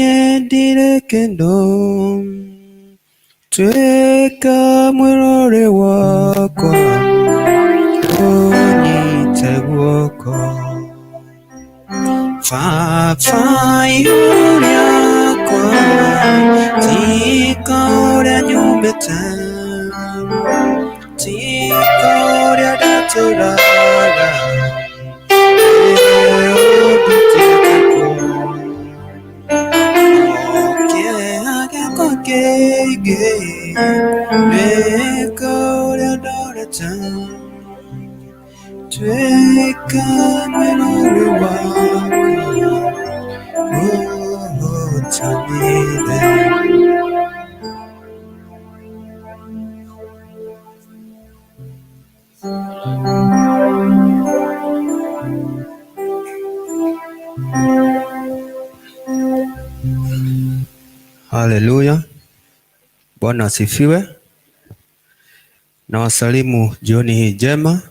Yendire kendo tweka mwirore wakwa unyite guoko Papa yuriakwa tika uria nyumbite tika uria ndaturaga Haleluya. Bwana asifiwe. Na wasalimu jioni hii njema.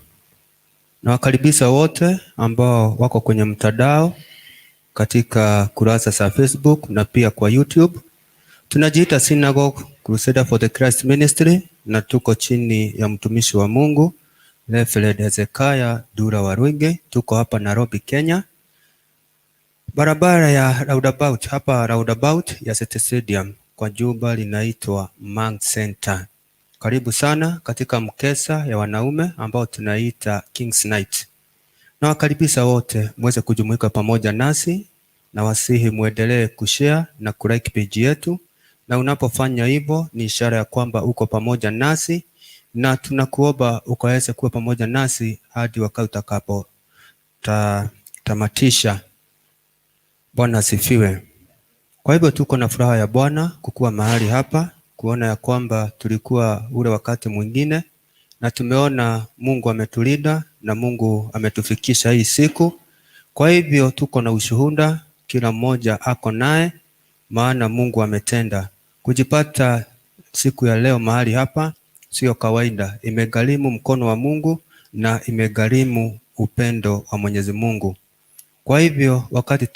Na wakaribisha wote ambao wako kwenye mtandao katika kurasa za Facebook na pia kwa YouTube. Tunajiita Synagogue Crusader for the Christ Ministry na tuko chini ya mtumishi wa Mungu Reverend Hezekiah Dura Waruige. Tuko hapa Nairobi, Kenya. Barabara ya roundabout, hapa roundabout ya City Stadium kwa jumba linaitwa Mang Center. Karibu sana katika mkesha ya wanaume ambao tunaita King's Night. Na wakaribisha wote muweze kujumuika pamoja nasi, na wasihi muendelee kushare na kulike page yetu, na unapofanya hivyo ni ishara ya kwamba uko pamoja nasi, na tunakuomba ukaweze kuwa pamoja nasi hadi wakati utakapo tamatisha. Bwana asifiwe. Kwa hivyo tuko na furaha ya Bwana kukuwa mahali hapa, kuona ya kwamba tulikuwa ule wakati mwingine na tumeona Mungu ametulinda na Mungu ametufikisha hii siku. Kwa hivyo tuko na ushuhuda, kila mmoja ako naye, maana Mungu ametenda. Kujipata siku ya leo mahali hapa sio kawaida, imegharimu mkono wa Mungu na imegharimu upendo wa Mwenyezi Mungu. Kwa hivyo wakati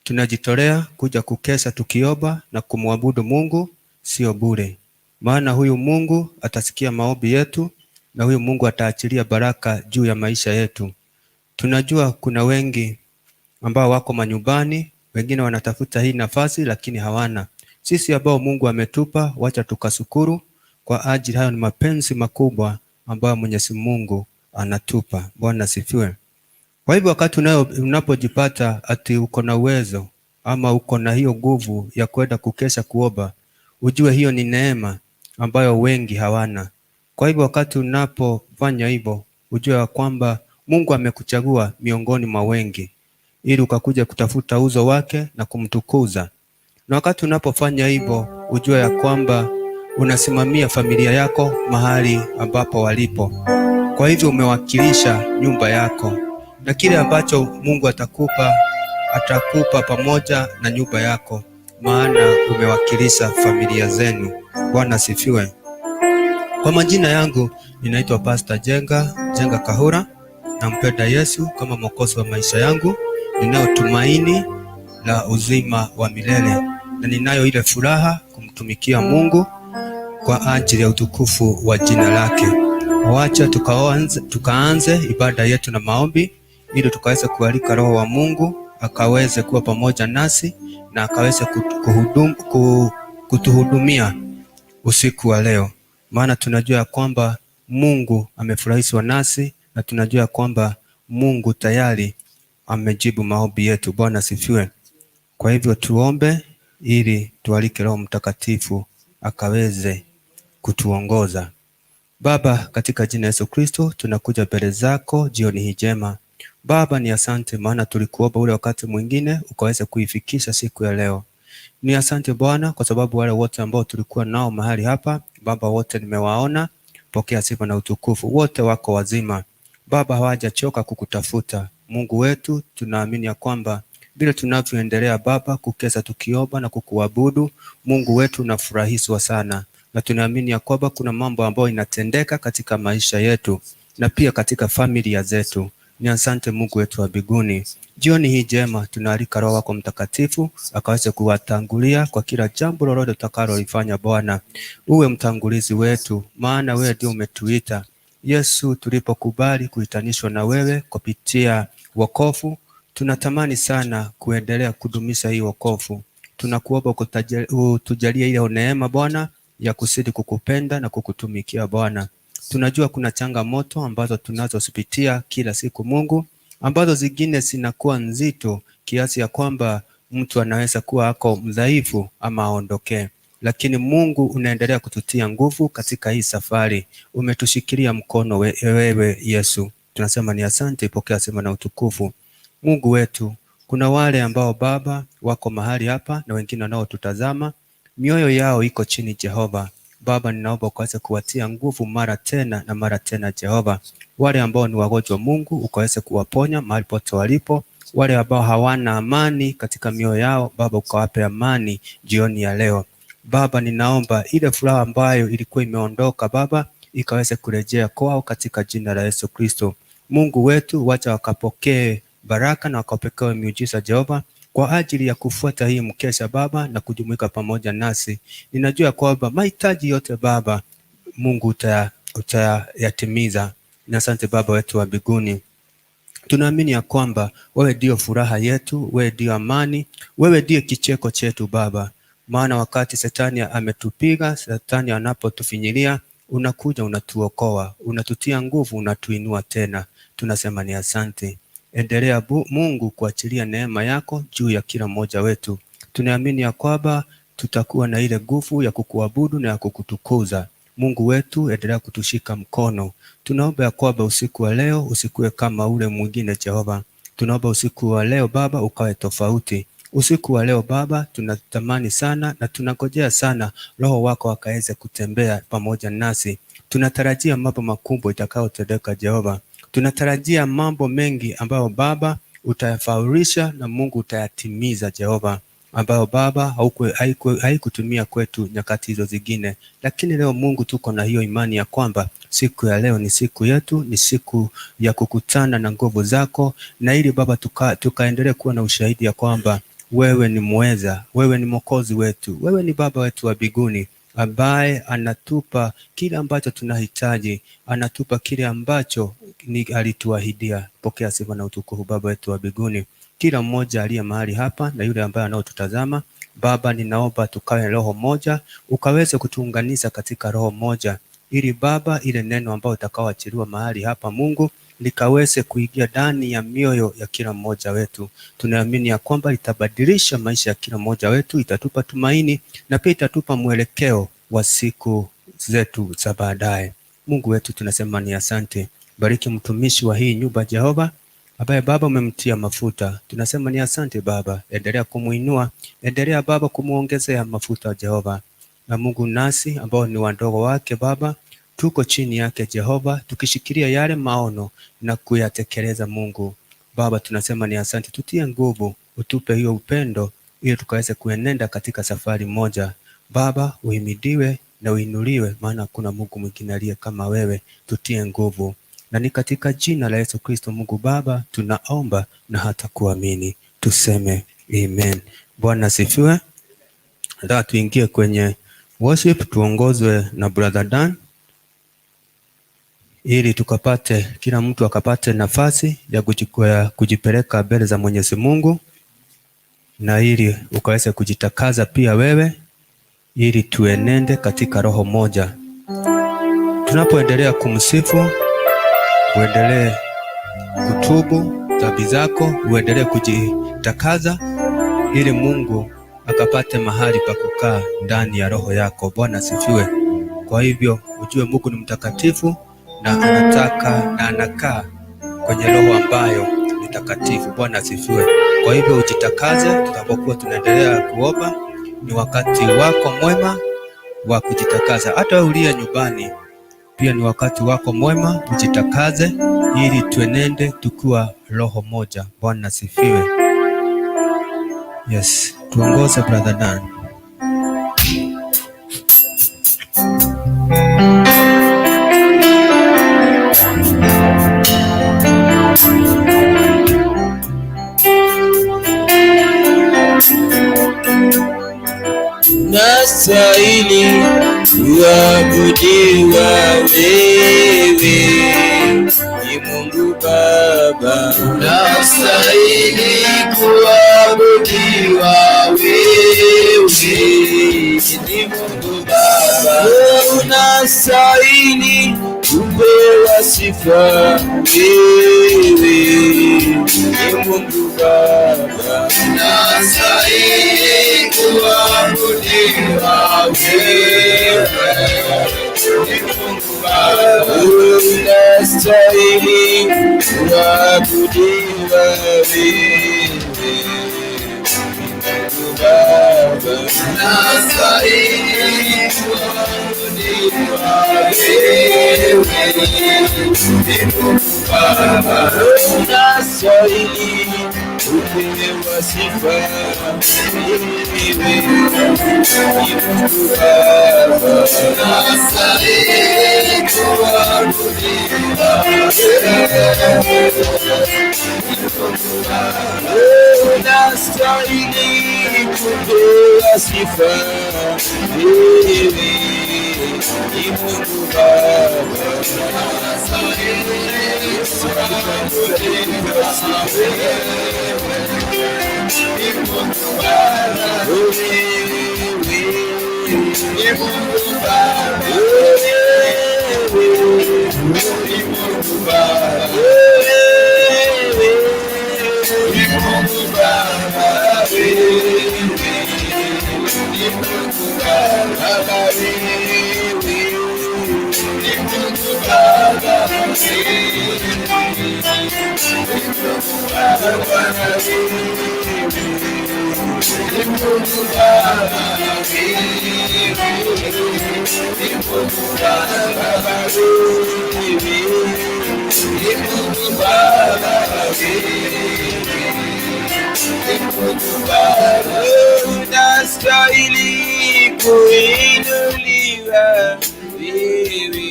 tunajitolea kuja kukesha tukiomba na kumwabudu Mungu sio bure. Maana huyu Mungu atasikia maombi yetu na huyu Mungu ataachilia baraka juu ya maisha yetu. Tunajua kuna wengi ambao wako manyumbani, wengine wanatafuta hii nafasi lakini hawana. Sisi ambao Mungu ametupa, wacha tukashukuru kwa ajili hayo ni mapenzi makubwa ambayo Mwenyezi Mungu anatupa. Bwana asifiwe. Kwa hivyo wakati unapojipata ati uko na uwezo ama uko na hiyo nguvu ya kwenda kukesha kuomba, ujue hiyo ni neema ambayo wengi hawana. Kwa hivyo wakati unapofanya hivyo, ujue kwamba Mungu amekuchagua miongoni mwa wengi ili ukakuja kutafuta uso wake na kumtukuza. Na wakati unapofanya hivyo, ujue ya kwamba unasimamia familia yako mahali ambapo walipo. Kwa hivyo umewakilisha nyumba yako. Na kile ambacho Mungu atakupa pamoja na nyumba yako, maana umewakilisha familia zenu. Bwana asifiwe. Kwa majina yangu ninaitwa Pastor Jenga Kahura. Nampenda Yesu kama mwokozi wa maisha yangu. Ninayo tumaini la uzima wa milele na ninayo ile furaha kumtumikia Mungu kwa ajili ya utukufu wa jina lake. Wacha tukaanze ibada yetu na maombi ili tukaweze kualika Roho wa Mungu akaweze kuwa pamoja nasi na akaweze kutuhudumia usiku wa leo. Maana tunajua ya kwamba Mungu amefurahishwa nasi na tunajua ya kwamba Mungu tayari amejibu maombi yetu. Bwana asifiwe. Kwa hivyo tuombe ili tualike Roho Mtakatifu akaweze kutuongoza. Baba, katika jina Yesu Kristo tunakuja mbele zako jioni hii njema. Baba, ni asante maana tulikuomba ule wakati mwingine ukaweze kuifikisha siku ya leo. Ni asante Bwana kwa sababu wale wote ambao tulikuwa nao mahali hapa, Baba, wote nimewaona. Pokea sifa na utukufu. Wote wako wazima. Baba, hawajachoka kukutafuta. Mungu wetu, tunaamini ya kwamba bila tunavyoendelea Baba kukesha tukiomba na kukuabudu, Mungu wetu unafurahishwa sana. Na tunaamini ya kwamba kuna mambo ambayo inatendeka katika maisha yetu na pia katika familia zetu. Ni asante Mungu wetu wa mbinguni. Jioni hii njema tunaalika Roho wako Mtakatifu akaweze kuwatangulia kwa kila jambo lolote utakalolifanya. Bwana, uwe mtangulizi wetu, maana wewe ndio umetuita. Yesu, tulipokubali kuitanishwa na wewe kupitia wokovu, tunatamani sana kuendelea kudumisha hii wokovu. Tunakuomba utujalie ile neema Bwana ya kuzidi kukupenda na kukutumikia Bwana. Tunajua kuna changamoto ambazo tunazozipitia kila siku Mungu, ambazo zingine zinakuwa nzito kiasi ya kwamba mtu anaweza kuwa ako mdhaifu ama aondokee. Lakini Mungu unaendelea kututia nguvu katika hii safari. Umetushikilia mkono wewe Yesu. Tunasema ni asante, pokea sifa na utukufu. Mungu wetu, kuna wale ambao Baba wako mahali hapa na wengine wanaotutazama, mioyo yao iko chini Jehova. Baba, ninaomba ukaweze kuwatia nguvu mara tena na mara tena Jehova. Wale ambao ni wagonjwa Mungu, ukaweze kuwaponya mahali pote walipo. Wale ambao hawana amani katika mioyo yao, Baba ukawape amani jioni ya leo. Baba, ninaomba ile furaha ambayo ilikuwa imeondoka Baba ikaweze kurejea kwao katika jina la Yesu Kristo. Mungu wetu, wacha wakapokee baraka na wakapokee miujiza Jehova, kwa ajili ya kufuata hii mkesha Baba na kujumuika pamoja nasi. Ninajua kwamba mahitaji yote Baba Mungu utayatimiza. Na asante Baba wetu wa mbinguni. Tunaamini ya kwamba wewe ndio furaha yetu, wewe ndio amani, wewe ndio kicheko chetu Baba. Maana wakati Shetani ametupiga, Shetani anapotufinyilia, unakuja unatuokoa, unatutia nguvu, unatuinua tena. Tunasema ni asante. Endelea Mungu kuachilia neema yako juu ya kila mmoja wetu. Tunaamini ya kwamba tutakuwa na ile nguvu ya kukuabudu na ya kukutukuza. Mungu wetu, endelea kutushika mkono. Tunaomba ya kwamba usiku wa leo usikuwe kama ule mwingine Jehova. Tunaomba usiku wa leo Baba ukawe tofauti. Usiku wa leo Baba tunatamani sana na tunangojea sana Roho wako akaweze kutembea pamoja nasi. Tunatarajia mambo makubwa itakayotendeka Jehova. Tunatarajia mambo mengi ambayo Baba utayafaulisha na Mungu utayatimiza Jehova, ambayo Baba haikutumia kwetu nyakati hizo zingine. Lakini leo Mungu tuko na hiyo imani ya kwamba siku ya leo ni siku yetu, ni siku ya kukutana na nguvu zako, na ili Baba tukaendelee kuwa na ushahidi ya kwamba wewe ni mweza, wewe ni mwokozi wetu, wewe ni Baba wetu wa mbinguni ambaye anatupa kile ambacho tunahitaji, anatupa kile ambacho alituahidia. Pokea sifa na utukufu Baba wetu wa mbinguni. Kila mmoja aliye mahali hapa na yule ambaye anaotutazama Baba, ninaomba tukawe roho moja, ukaweze kutuunganisha katika roho moja, ili Baba ile neno ambalo utakaoachiliwa mahali hapa Mungu likaweze kuingia ndani ya mioyo ya kila mmoja wetu. Tunaamini ya kwamba litabadilisha maisha ya kila mmoja wetu, itatupa tumaini na pia itatupa mwelekeo wa siku zetu za baadaye. Mungu wetu, tunasema ni asante. Bariki mtumishi wa hii nyumba Jehova, ambaye Baba umemtia mafuta. Tunasema ni asante Baba, endelea kumuinua, endelea Baba kumuongezea mafuta Jehova. Na Mungu, nasi ambao ni wadogo wake Baba, tuko chini yake Jehova, tukishikilia yale maono na kuyatekeleza Mungu. Baba, tunasema ni asante, tutie nguvu, utupe hiyo upendo ili tukaweze kuenenda katika safari moja. Baba, uhimidiwe na uinuliwe, maana kuna Mungu mwingine aliye kama wewe. Tutie nguvu. Na ni katika jina la Yesu Kristo Mungu Baba tunaomba na hata kuamini. Tuseme amen. Bwana asifiwe. Nataka tuingie kwenye worship, tuongozwe na Brother Dan, ili tukapate, kila mtu akapate nafasi ya kujipeleka mbele za Mwenyezi Mungu, na ili ukaweze kujitakaza pia wewe, ili tuenende katika roho moja. Tunapoendelea kumsifu, uendelee kutubu dhambi zako, uendelee kujitakaza, ili Mungu akapate mahali pa kukaa ndani ya roho yako. Bwana asifiwe. Kwa hivyo ujue Mungu ni mtakatifu na anataka na anakaa kwenye roho ambayo ni takatifu. Bwana asifiwe. Kwa hivyo ujitakaze. Tutapokuwa tunaendelea kuomba, ni wakati wako mwema wa kujitakaza. Hata wewe uliye nyumbani pia ni wakati wako mwema ujitakaze, ili tuenende tukiwa roho moja. Bwana asifiwe. Yes, tuongoze Brother Dan. unastahili kuabudiwa wewe, ni Mungu Baba. Unastahili kuabudiwa wewe, ni Mungu Baba. Unastahili kupewa sifa wewe, ni Mungu Baba. Unastahili kuabudiwa wewe, ni Mungu Baba. Unastahili kuabudiwa wewe, Baba. Unastahili kuabudiwa wewe, ni Mungu Baba. Unastahili kupewa sifa wewe, ni Mungu Baba. Unastahili kuabudiwa unastahili kupewa sifa wewe, ni Mungu Baba. Unastahili kuabudiwa wewe, ni Mungu Baba. Ni Mungu Baba. Ni Mungu Baba. Unastahili kuinuliwa wewe,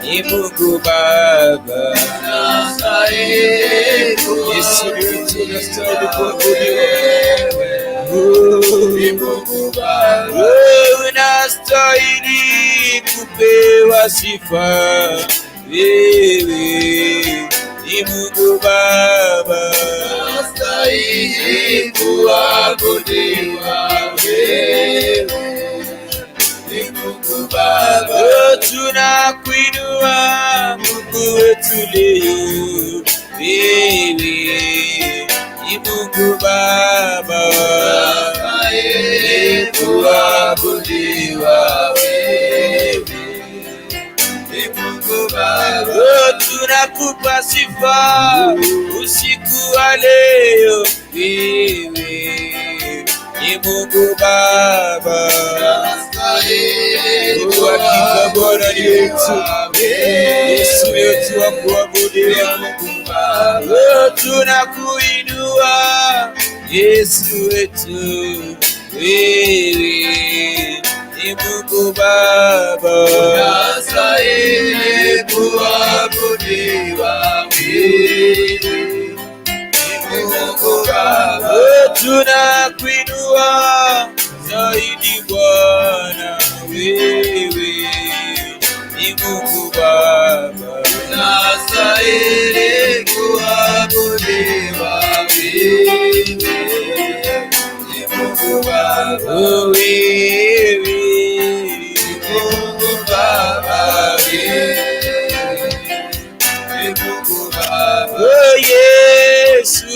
ni Mungu Baba. Yesu unastahili kuabudiwa wewe, ni Mungu Baba. Unastahili kupewa sifa wewe, ni Mungu Baba. Unastahili kuabudiwa wewe, ni Mungu Baba. Tunakuinua Mungu wetu leo, wewe ni Mungu Baba. Unastahili kuabudiwa wewe, ni Mungu Baba. Tunakupa sifa usiku wa leo, wewe ni Mungu Baba. Hakika Bwana ni wetu, Yesu wetu wa kuabudiwa. Tunakuinua Yesu wetu, wewe ni Mungu Baba. Unastahili kuabudiwa wewe, ni Mungu Baba. Tunakuinua zaidi Bwana, wewe ni Mungu Baba. Unastahili kuabudiwa wewe, ni Mungu Baba. Wewe ni Mungu Baba, wewe ni Mungu Baba. Yesu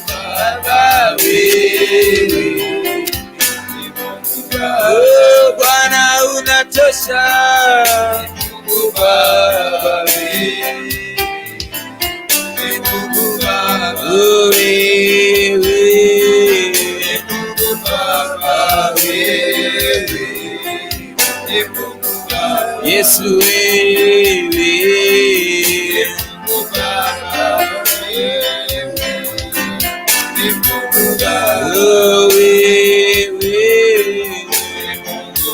Baba, wewe Bwana unatosha, Mungu Baba, wewe Mungu Baba, wewe Mungu Baba, wewe Mungu Baba. Yesu wewe Mungu Baba, wewe Mungu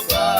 Baba,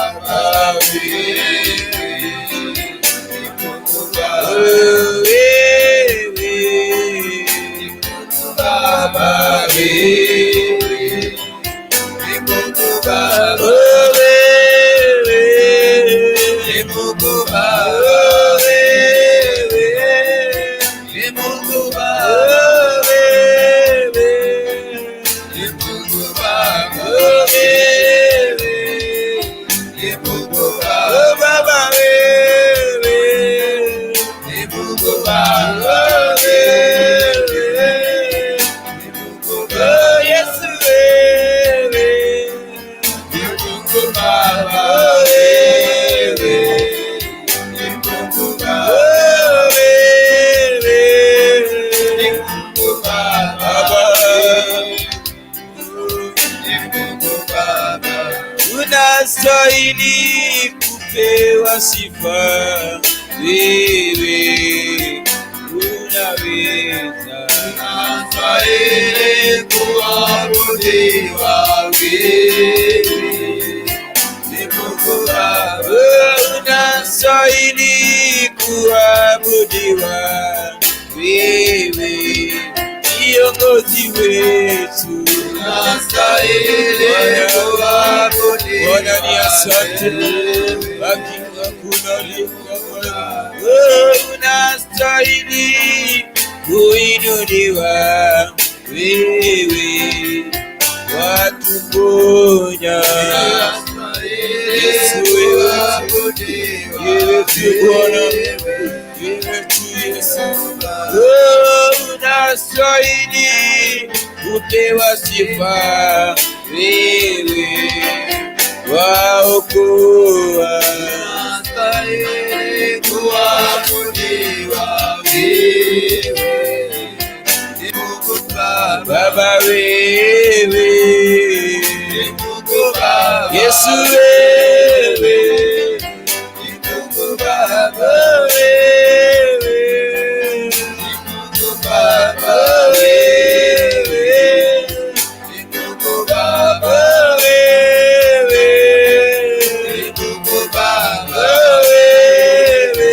Mungu Baba. Unastahili kupewa sifa, wewe unaweza. Unastahili kuabudiwa, wewe ni Mungu Baba. Unastahili kuabudiwa, wewe kiongozi wetu. Unastahili kuabudiwa. Bwana ni asante, hakika kuna lipa. Unastahili kuinuliwa, wewe watuponya. Yesu wewe tu Bwana, wewe tu Yesu. Unastahili kupewa sifa, wewe waokoa. Unastahili kuabudiwa, wewe ni Mungu Baba. Baba wewe ni Mungu Baba. Yesu wewe ni Mungu Baba. Wewe ni Mungu Baba. Wewe ni Mungu Baba. Wewe ni Mungu Baba. Wewe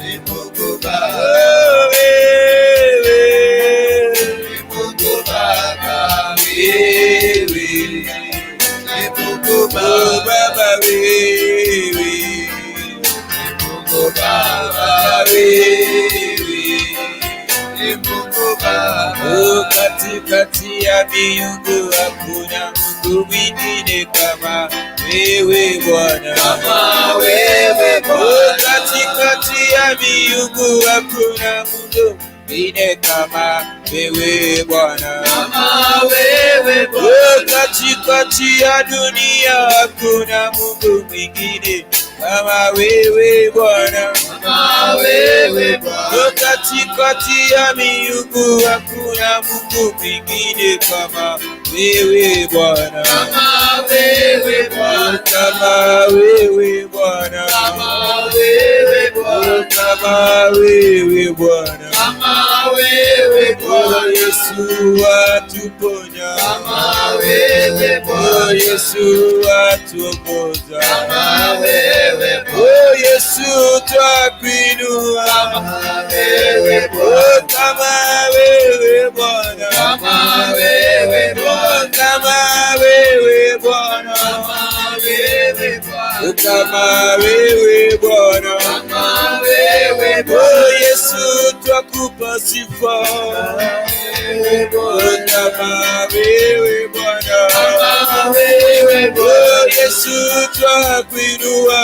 ni Mungu Baba. Wewe ni Mungu Baba. Wewe ni Mungu Baba. Wewe ni Mungu Baba. Wewe ni Mungu Baba. Katikati ya miungu hakuna Mungu mwingine kama wewe Bwana. Kama wewe Bwana. Katikati ya miungu hakuna Mungu mwingine kama wewe Bwana. Kama wewe Bwana. Katikati ya dunia hakuna Mungu mwingine kama wewe Bwana. Kama wewe Bwana. Katikati ya miungu hakuna Mungu mwingine kama wewe Bwana. Kama wewe Bwana. Kama wewe Bwana. Kama wewe Bwana. Kama wewe Bwana. Kama wewe Bwana. Yesu atuponya. Kama wewe Bwana. Yesu atuongoza. Kama wewe Bwana. Yesu twakuinua. Kama wewe Bwana. Kama wewe Bwana. Kama wewe Bwana. Kama wewe Bwana. Kama wewe Bwana. Kama wewe Bwana. Kama wewe Bwana. Yesu twakupa sifa. Kama wewe Bwana. Kama wewe Bwana. Yesu twakuinua.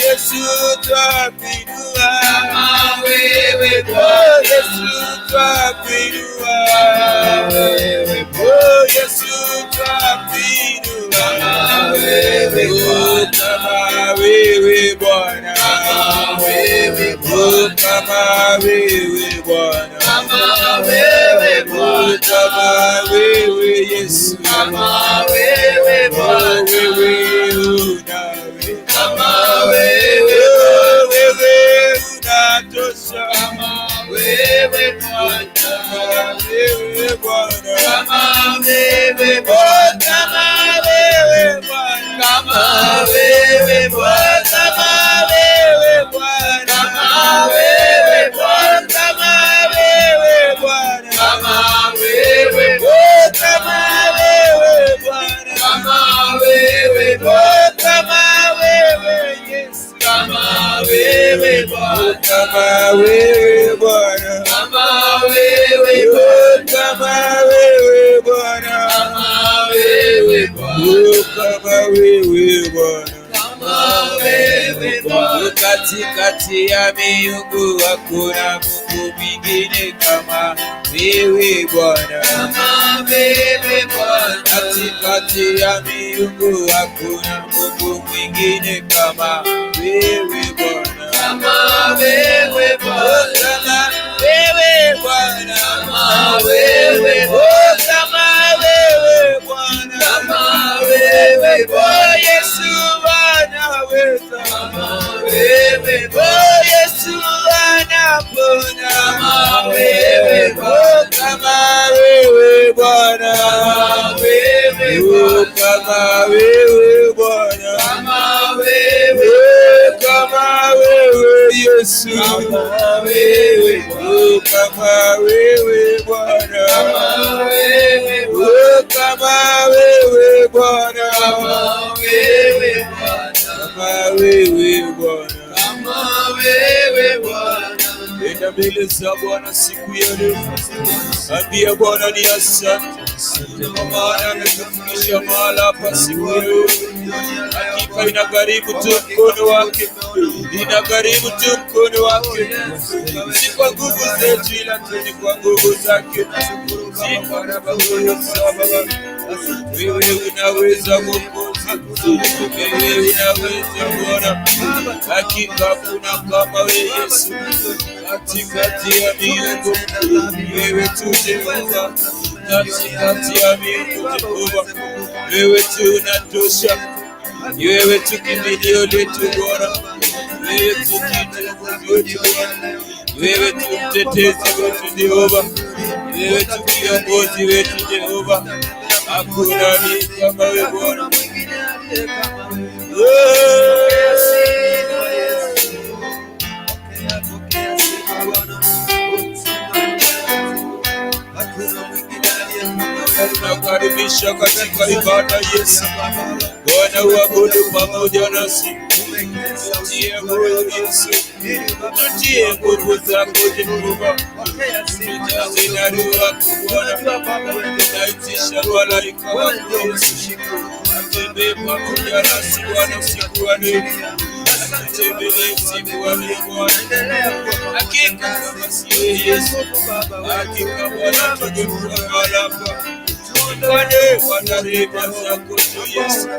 Yesu twakuinua. Kama wewe Bwana. Yesu twakuinua. Yesu twakuinua. Kama wewe Bwana. Kama wewe Bwana. Kama wewe Bwana. Kama wewe Bwana. Kama wewe Bwana. Kama wewe Yesu. Kama wewe Bwana. Wewe unawe. Kama wewe unatosha. Kama wewe Bwana. Wewe Bwana. Kama wewe Bwana. Kama wewe Bwana. Kama wewe Bwana. Kama wewe Bwana. Kama wewe Bwana. Kama wewe Bwana. Kama wewe Bwana. Kama wewe Bwana. Kama wewe Bwana. Kama wewe Yesu. Kama wewe Bwana. Kama wewe Bwana. Kama wewe Bwana. Kama wewe Bwana. Kama wewe Bwana. Kama wewe Bwana. Kama wewe Bwana. Katikati ya miungu hakuna Mungu mwingine kama wewe Bwana. Kama wewe Bwana. Katikati ya miungu hakuna Mungu mwingine kama wewe Bwana. Kama wewe Bwana. Kama wewe Bwana. Kama wewe Bwana. kama wewe Bwana, kama wewe Bwana, kama wewe Bwana, kama wewe Bwana, kama wewe Bwana. Enda mbele za Bwana siku ya leo, ambia Bwana ni asante kwa maana ametufikisha mahali hapa siku ya leo. Hakika inagharimu tu mkono wake, inagharimu tu mkono wake, si kwa nguvu zetu ila tu ni kwa nguvu zake. Wewe unaweza Mwokozi, wewe unaweza Bwana, hakika hakuna kama wewe Yesu. Katikati ya miungu wewe tu Jehova, katikati ya miungu Jehova wewe tu unatosha, wewe tu kimbilio letu Bwana, wewe tu kiongozi wetu Bwana, wewe tu mtetezi wetu Jehova, wewe tu kiongozi wetu Jehova. Hakuna ni kama wewe Bwana. Tunakaribisha katika ibada Yesu. Bwana uabudu pamoja nasi. Tutie moyo Yesu, tutie nguvu zako Jehova, tujaze na roho yako Bwana. Tunaitisha malaika wako Yesu, atembee pamoja nasi Bwana usiku wa leo, tutembelee usiku wa leo Bwana. Hakika kama si wewe Yesu, hakika Bwana tungekuwa mahali hapa. Tuone Bwana rehema zako tu Yesu.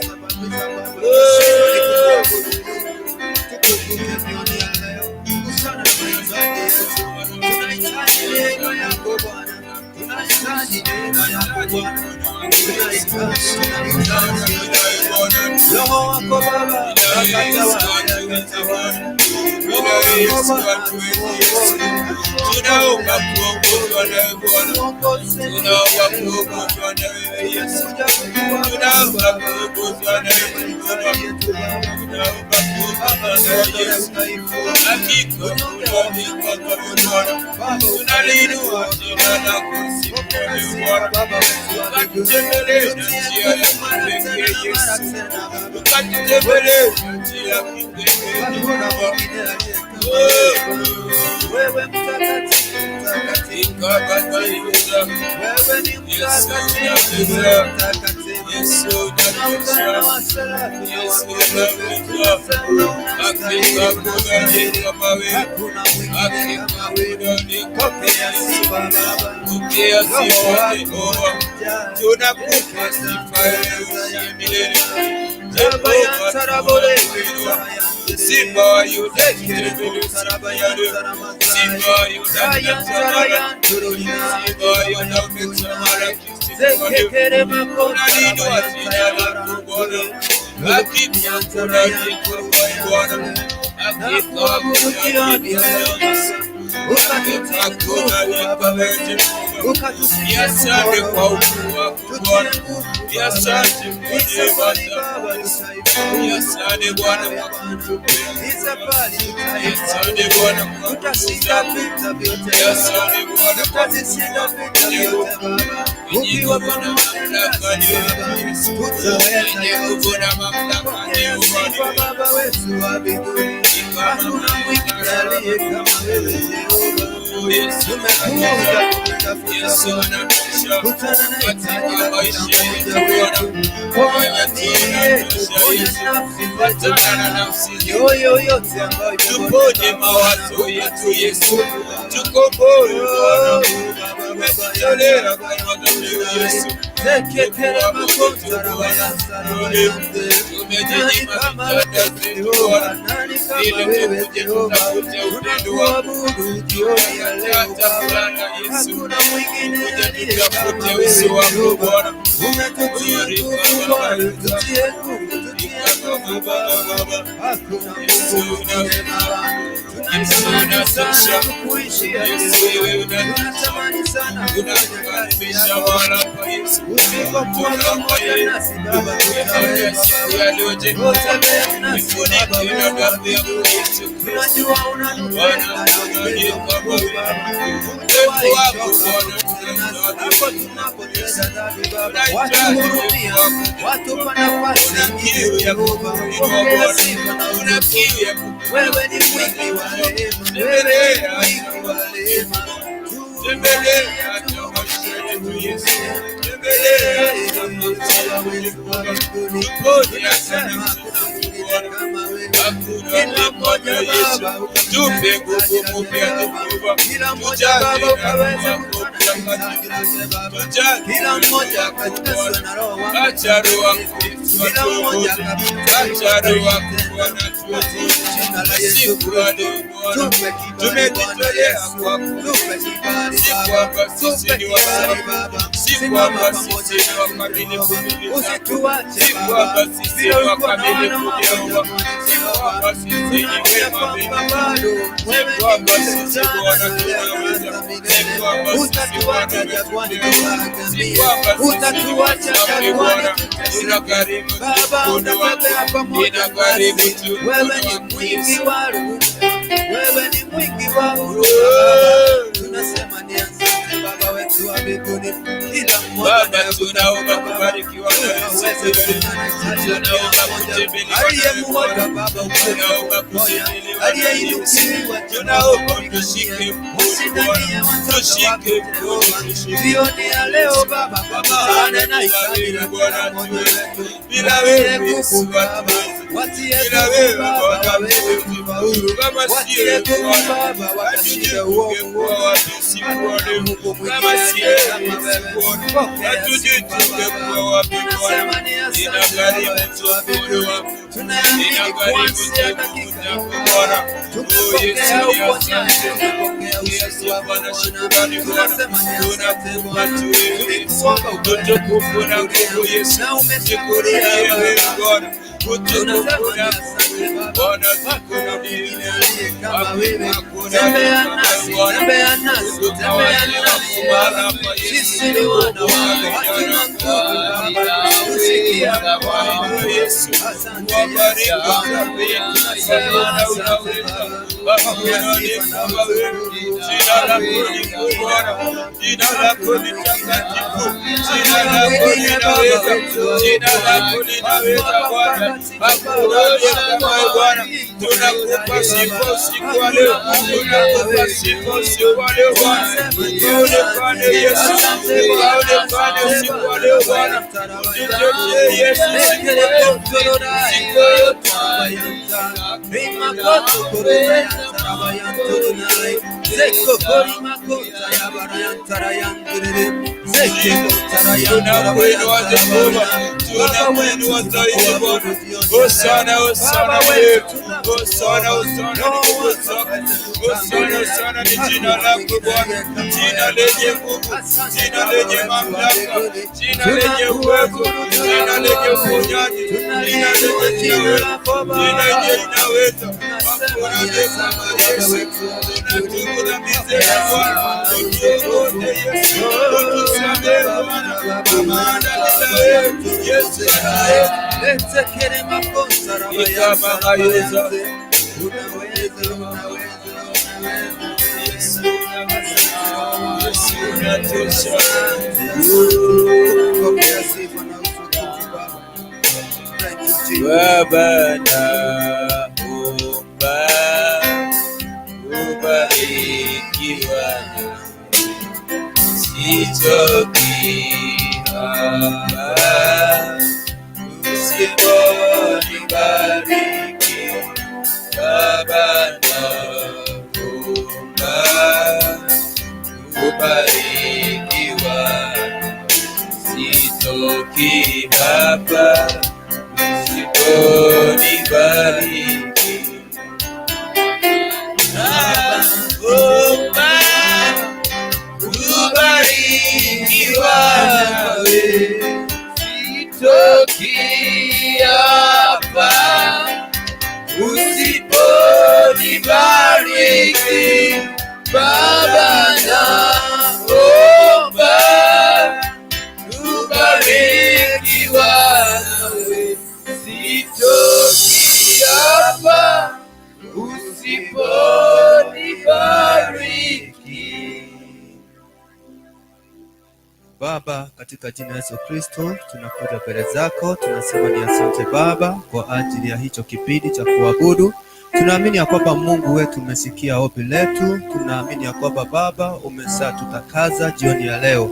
Tunaomba kuongozwa nawe Bwana, tunaomba kuongozwa nawe Yesu, tunaomba kuongozwa nawe Jehova, tunaomba kuongozwa nawe Yesu. Hakika unaonekana Bwana, tunaliinua jina lako siku ya leo Bwana, ukatutembelee na njia ya kipekee Yesu, ukatutembelee na njia ya kipekee Jehova. Wewe mtakatifu, Baba Yesu, wewe ni mtakatifu, Yesu unatosha, Yesu unaweza. Hakika kuna ni kama wewe, hakika kuna ni kama Yesu. Pokea sifa Jehova, tunakupa sifa wewe milele. Jehova tunaweza Simba wa Yuda, Simba ya Yuda, Simba wa Yuda, Simba wa Yuda umetamara unaliinua jina lako Bwana. Hakika kuna ni kama Bwana, hakika kuna ni kama Yesu, hakuna ni kama Jehova. Asante kwa ukuu wako Bwana, asante kwa neema zako, asante Bwana kwa kutupenda, asante Bwana kwa kutusaidia, asante Bwana kwa kutusaidia. Ukiwa Bwana mamlaka ni wewe Yesu, ukiwa na mamlaka ni wewe Baba wetu wa mbinguni, hakuna mwingine aliye kama wewe Jehova. Yesu anatosha katika maisha yetu Bwana, wewe tunatosha na nafsi yoyote ambayo tuponye mawazo yetu Yesu, tukomboe Bwana, umetutolea kwa madhambi Yesu, teketera magonjwa na wasarani, tumejinyima mitanda zetu Bwana, ili tukuje tutafute upendo wako. Bwana Yesu, kuja tutafute uso wako Bwana, umetutia nguvu Bwana, tutie nguvu, Mungu Baba, hakuna Mungu mwingine Baba. Tunatamani sana kukuishia Yesu, tunatamani sana kukukaribisha Bwana kwa Yesu. Usipokuwa pamoja nasi Baba, tutaweza utembea nasi Baba, tunajua unatupenda hapo tunapoteza dhambi Baba, watuhurumia, watupa nafasi ya kupokea sifa na utukufu. Wewe ni mwingi wa rehema, wewe ni mwingi wa rehema. Tembelea Yesu, tembelea kila mmoja Baba, tupe nguvu mpya Jehova, kila mmoja Baba ukaweza kila mmoja akajazwa na Roho wako, acha Roho wako, kila mmoja acha Roho wako Bwana, jina la Yesu tupe tumejitolea kwako, tupe kibali Baba, tupe kibali Baba, simama pamoja na usituache Baba, bila ukamilifu Jehova, simama sisi wema bado wewe ni sana utatuacha jangwani tuangamie, utatuacha jangwani tuteseke Baba, utatembea pamoja nasi. Wewe ni mwingi wa huruma, wewe ni mwingi wa huruma Baba, tunasema ni asante Baba wetu wa mbinguni. Kila mmoja tunaomba kubarikiwa na wewe, tunaomba kutembelea aliyemuona Baba, tunaomba kusimiliwa, aliyeinuliwa tunaomba tushike tushike jioni ya leo Baba, pamoja na ibada Bwana wetu, bila wewe Baba, watie Baba, wewe ufaulu, watie Baba, wakashinde uovu wao, Mungu mwingine kama wewe, hatujituke kwa wapi Bwana, inagharimu tuabudu, tunaamini kuanzia dakika Bwana, tumepokea uponyaji, tumepokea ushindi wa Bwana, shukrani Bwana, tunasema tulikuomba utukufu na nguvu Yesu, na umetukulia wewe Bwana, utukufu na Bwana, tukurudia kama wewe, tembea nasi, tembea nasi, tembea nasi, sisi ni wana wako, hatuna nguvu Baba, tusikia Bwana Yesu, asante jina lako ni takatifu, jina lako linaweza, jina lako linaweza Bwana, hakuna kama Bwana. Tunakupa sifa usiku wa leo, tunakupa sifa usiku wa leo Bwana, tuonekane Yesu, tuonekane usiku wa leo Bwana, tutetee Yesu usiku wa leo, siku yote tunakuinua Jehova, tunakuinua zaidi Bwana. Hosana, hosana wewe, hosana, hosana hosana ni jina lako Bwana, jina lenye nguvu, jina lenye mamlaka, jina lenye uwezo, jina lenye uponyaji, jina lenye uwezo, jina lenye inaweza. Hakuna kama Yesu, tunatubu dhambi zetu Bwana, utuongoze Yesu, utusamehe Bwana, maana bila wewe Yesu letekere makosa kama hayaweza, unaweza Yesu, Yesu unatosha. Pokea sifa na utukufu Baba, naomba ubarikiwa, sitoki hapa usiponibariki Baba, naomba ubarikiwa, sitoki hapa usiponibariki naomba ubarikiwa, sitoki hapa Baba, katika jina la Yesu Kristo, tunakuja mbele zako, tunasema ni asante Baba kwa ajili ya hicho kipindi cha kuabudu. Tunaamini ya kwamba Mungu wetu umesikia ombi letu. Tunaamini ya kwamba Baba umeshatutakaza jioni ya leo.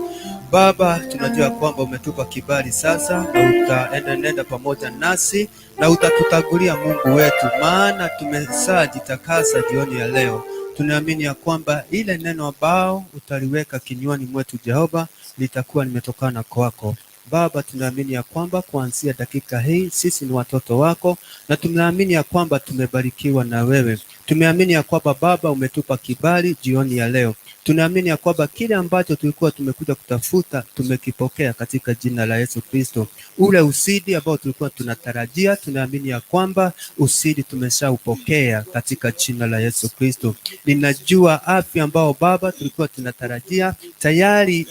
Baba, tunajua kwamba umetupa kibali sasa na utaenda pamoja nasi na utatutagulia Mungu wetu, maana tumeshajitakasa jioni ya leo. Tunaamini ya kwamba ile neno ambao utaliweka kinywani mwetu Jehova litakuwa limetokana kwako. Baba, tunaamini ya kwamba kuanzia dakika hii sisi ni watoto wako, na tunaamini ya kwamba tumebarikiwa na wewe. Tumeamini ya kwamba Baba umetupa kibali jioni ya leo. Tunaamini ya kwamba kile ambacho tulikuwa tumekuja kutafuta tumekipokea katika jina la Yesu Kristo. Ule usidi ambao tulikuwa tunatarajia, tunaamini ya kwamba usidi tumeshaupokea katika jina la Yesu Kristo. Ninajua afya ambao Baba tulikuwa tunatarajia tayari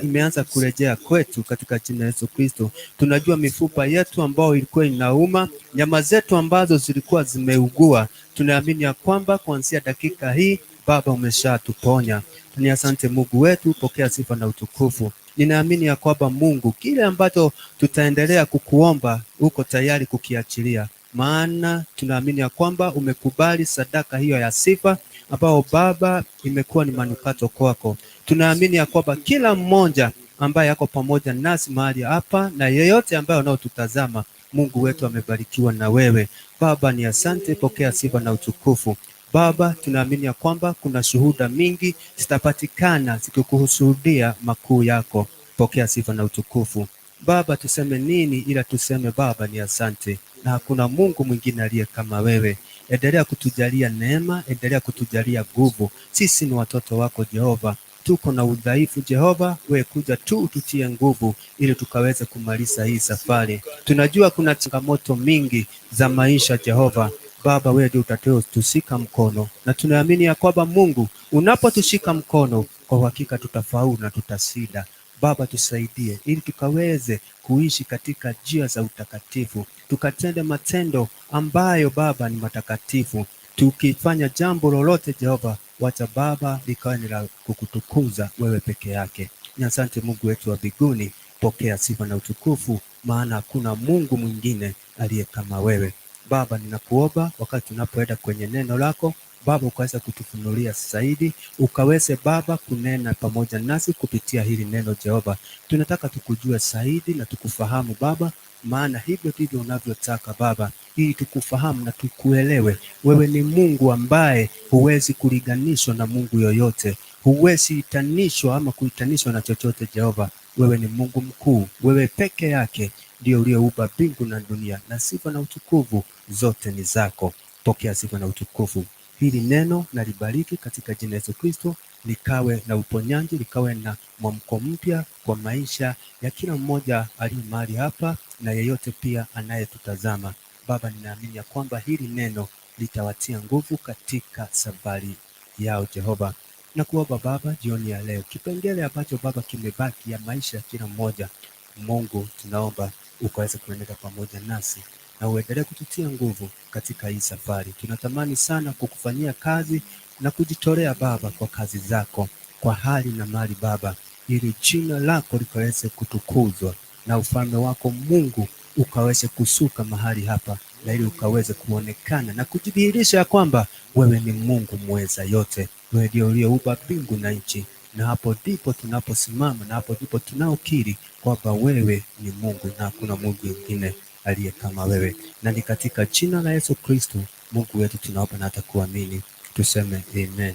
imeanza kurejea kwetu katika jina la Yesu Kristo. Tunajua mifupa yetu ambao ilikuwa inauma, nyama zetu ambazo zilikuwa zimeugua, tunaamini ya kwamba kuanzia dakika hii Baba umeshatuponya. Ni asante Mungu wetu, pokea sifa na utukufu. Ninaamini ya kwamba Mungu, kile ambacho tutaendelea kukuomba uko tayari kukiachilia, maana tunaamini ya kwamba umekubali sadaka hiyo ya sifa ambao Baba imekuwa ni manukato kwako. Tunaamini ya kwamba kila mmoja ambaye yako pamoja nasi mahali hapa na yeyote ambaye unaotutazama, Mungu wetu amebarikiwa na wewe. Baba ni asante, pokea sifa na utukufu. Baba, tunaamini ya kwamba kuna shuhuda mingi zitapatikana zikikuhusudia makuu yako. Pokea sifa na utukufu. Baba, tuseme nini ila tuseme Baba ni asante, na hakuna Mungu mwingine aliye kama wewe. Endelea kutujalia neema, endelea kutujalia nguvu. Sisi ni watoto wako Jehova. Tuko na udhaifu Jehova, wewe kuja tu ututie nguvu ili tukaweze kumaliza hii safari. Tunajua kuna changamoto mingi za maisha Jehova. Baba, wewe ndio utatushika mkono, na tunaamini ya kwamba Mungu unapotushika mkono kwa uhakika tutafaulu na tutashinda. Baba, tusaidie ili tukaweze kuishi katika njia za utakatifu, tukatende matendo ambayo Baba ni matakatifu. Tukifanya jambo lolote Jehova, wacha Baba likawe ni la kukutukuza wewe peke yake. Ni asante Mungu wetu wa mbinguni, pokea sifa na utukufu, maana hakuna Mungu mwingine aliye kama wewe. Baba, ninakuomba wakati tunapoenda kwenye neno lako Baba, ukaweza kutufunulia zaidi, ukaweze Baba kunena pamoja nasi kupitia hili neno Jehova. Tunataka tukujue zaidi na tukufahamu Baba, maana hivyo ndivyo unavyotaka Baba, ili tukufahamu na tukuelewe. Wewe ni Mungu ambaye huwezi kulinganishwa na Mungu yoyote, huwezi itanishwa ama kuitanishwa na chochote Jehova. Wewe ni Mungu mkuu, wewe peke yake ndio uliyeumba mbingu na dunia, na sifa na utukufu zote ni zako. Pokea sifa na utukufu. Hili neno na libariki katika jina la Yesu Kristo, likawe na uponyaji, likawe na mwamko mpya kwa maisha ya kila mmoja aliye mahali hapa na yeyote pia anayetutazama. Baba, ninaamini ya kwamba hili neno litawatia nguvu katika safari yao Jehova. Na kuomba Baba jioni ya leo, kipengele ambacho Baba kimebaki ya maisha ya kila mmoja, Mungu tunaomba ukaweze kuendelea pamoja nasi na uendelee kututia nguvu katika hii safari. Tunatamani sana kukufanyia kazi na kujitolea Baba kwa kazi zako, kwa hali na mali Baba, ili jina lako likaweze kutukuzwa na ufalme wako Mungu ukaweze kusuka mahali hapa, na ili ukaweze kuonekana na kujidhihirisha ya kwamba wewe ni Mungu mweza yote. Wewe ndio uliyeumba mbingu na nchi, na hapo ndipo tunaposimama, na hapo ndipo tunaokiri kwamba wewe ni Mungu na hakuna Mungu mwingine aliye kama wewe. Na ni katika jina la Yesu Kristo Mungu wetu tunaomba na hata kuamini, tuseme amen.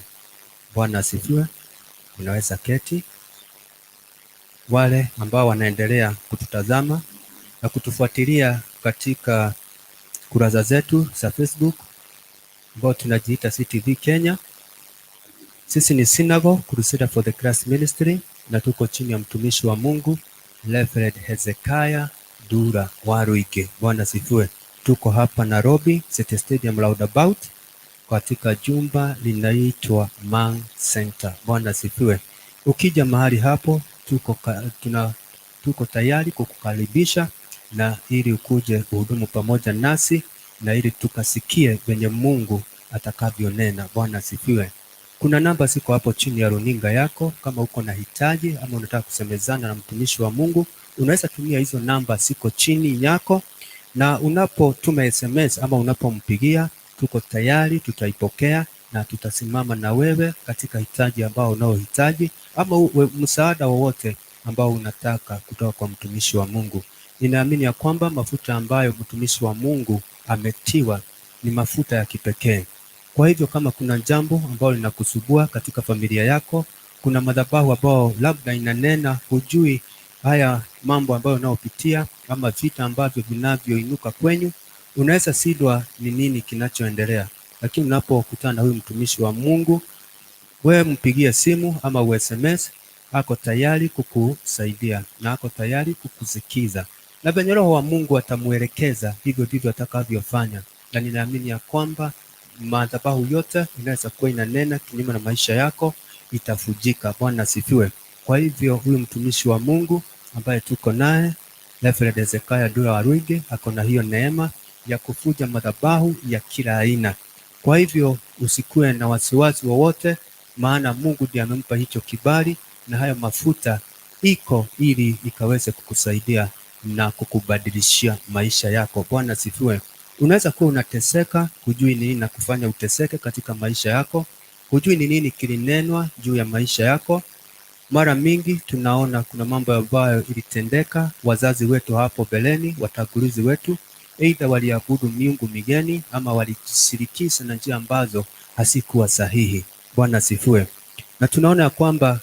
Bwana asifiwe. Unaweza keti. Wale ambao wanaendelea kututazama na kutufuatilia katika kurasa zetu za Facebook ambao tunajiita CTV Kenya. Sisi ni Synagogue Crusader for the Christ Ministry na tuko chini ya mtumishi wa Mungu Reverend Hezekiah Dura Waruige. Bwana asifiwe. Tuko hapa Nairobi City Stadium roundabout katika jumba linaitwa Mang Center. Bwana asifiwe. Ukija mahali hapo tuko tayari kukukaribisha na ili ukuje uhudumu pamoja nasi na ili tukasikie venye Mungu atakavyonena. Bwana asifiwe. Kuna namba ziko hapo chini ya runinga yako. Kama uko na hitaji ama unataka kusemezana na mtumishi wa Mungu, unaweza tumia hizo namba ziko chini yako, na unapotuma SMS ama unapompigia, tuko tayari, tutaipokea na tutasimama na wewe katika hitaji ambao unaohitaji ama msaada wowote ambao unataka kutoka kwa mtumishi wa Mungu. Ninaamini ya kwamba mafuta ambayo mtumishi wa Mungu ametiwa ni mafuta ya kipekee. Kwa hivyo kama kuna jambo ambalo linakusubua katika familia yako, kuna madhabahu ambao labda inanena, hujui haya mambo ambayo unayopitia ama vita ambavyo vinavyoinuka kwenyu, unaweza sidwa ni nini kinachoendelea. Lakini unapokutana na huyu mtumishi wa Mungu, wewe mpigie simu ama SMS, ako tayari kukusaidia na ako tayari kukusikiza. Na venye Roho wa Mungu atamuelekeza, hivyo ndivyo atakavyofanya. Na ninaamini ya kwamba madhabahu yote inaweza kuwa inanena kinyume na maisha yako itafujika. Bwana asifiwe. Kwa hivyo huyu mtumishi wa Mungu ambaye tuko naye, Reverend Ezekiah Ndula Waruige, ako na hiyo neema ya kufuja madhabahu ya kila aina. Kwa hivyo usikue na wasiwasi wowote, maana Mungu ndiye amempa hicho kibali, na hayo mafuta iko ili ikaweze kukusaidia na kukubadilishia maisha yako. Bwana asifiwe. Unaweza kuwa unateseka, hujui nini na kufanya uteseke katika maisha yako, hujui ni nini kilinenwa juu ya maisha yako. Mara mingi tunaona kuna mambo ambayo ilitendeka, wazazi wetu hapo beleni, watangulizi wetu, aidha waliabudu miungu migeni ama walijishirikisha na njia ambazo hazikuwa sahihi. Bwana asifiwe. Na tunaona ya kwamba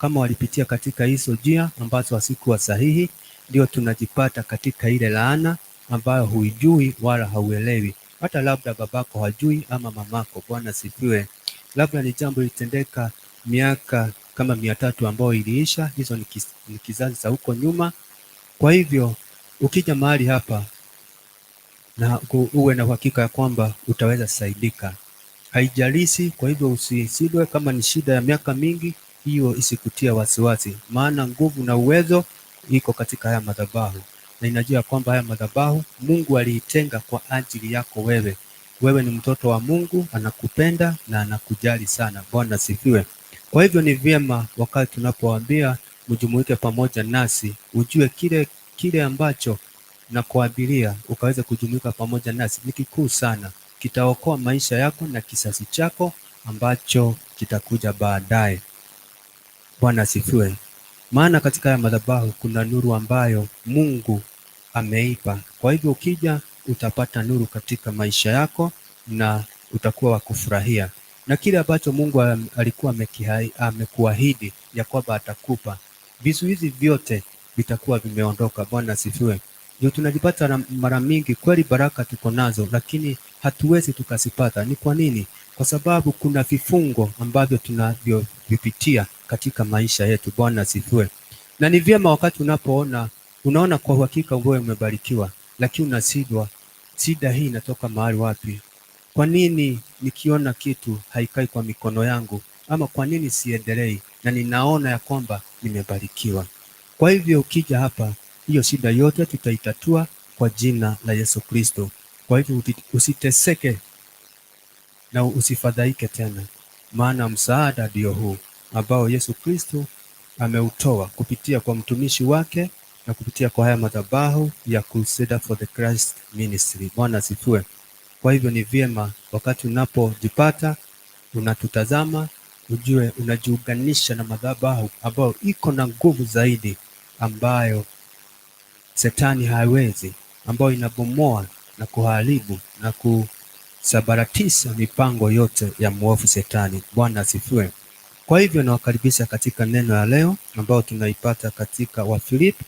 kama walipitia katika hizo njia ambazo hazikuwa sahihi, ndio tunajipata katika ile laana ambayo huijui wala hauelewi. Hata labda babako hajui ama mamako. Bwana asifiwe. Labda ni jambo litendeka miaka kama 300 ambayo iliisha, hizo ni kizazi za huko nyuma. Kwa hivyo ukija mahali hapa na uwe na uhakika ya kwamba utaweza saidika, haijalishi. Kwa hivyo usisidwe kama ni shida ya miaka mingi, hiyo isikutia wasiwasi, maana nguvu na uwezo iko katika haya madhabahu. Na inajua kwamba haya madhabahu Mungu aliitenga kwa ajili yako wewe. Wewe ni mtoto wa Mungu, anakupenda na anakujali sana. Bwana asifiwe. Kwa hivyo ni vyema wakati tunapowaambia mjumuike pamoja nasi, ujue kile ambacho nakuabiria ukaweza kujumuika pamoja nasi ni kikuu sana. Kitaokoa maisha yako na kizazi chako ambacho kitakuja baadaye. Bwana asifiwe. Maana katika haya madhabahu kuna nuru ambayo Mungu ameipa. Kwa hivyo ukija utapata nuru katika maisha yako na utakuwa wa kufurahia. Na kile ambacho Mungu alikuwa amekuahidi ya kwamba atakupa, vizuizi vyote vitakuwa vimeondoka. Bwana asifiwe. Ndio tunajipata mara mingi kweli baraka tuko nazo, lakini hatuwezi tukazipata. Ni kwa nini? Kwa sababu kuna vifungo ambavyo tunavyovipitia katika maisha yetu. Bwana asifiwe. Na ni vyema wakati unaona kwa uhakika wewe umebarikiwa, lakini unasidwa, shida hii inatoka mahali wapi? Kwa nini nikiona kitu haikai kwa mikono yangu? Ama kwa nini siendelei na ninaona ya kwamba nimebarikiwa? Kwa hivyo ukija hapa, hiyo shida yote tutaitatua kwa jina la Yesu Kristo. Kwa hivyo usiteseke na usifadhaike tena, maana msaada ndio huu ambao Yesu Kristo ameutoa kupitia kwa mtumishi wake na kupitia kwa haya madhabahu ya Crusader for the Christ Ministry. Bwana asifiwe. Kwa hivyo ni vyema wakati unapojipata unatutazama, ujue unajiunganisha na madhabahu ambayo iko na nguvu zaidi, ambayo Shetani hawezi, ambayo inabomoa na kuharibu na kusabaratisha mipango yote ya mwovu Shetani. Bwana asifiwe. Kwa hivyo nawakaribisha katika neno ya leo ambao tunaipata katika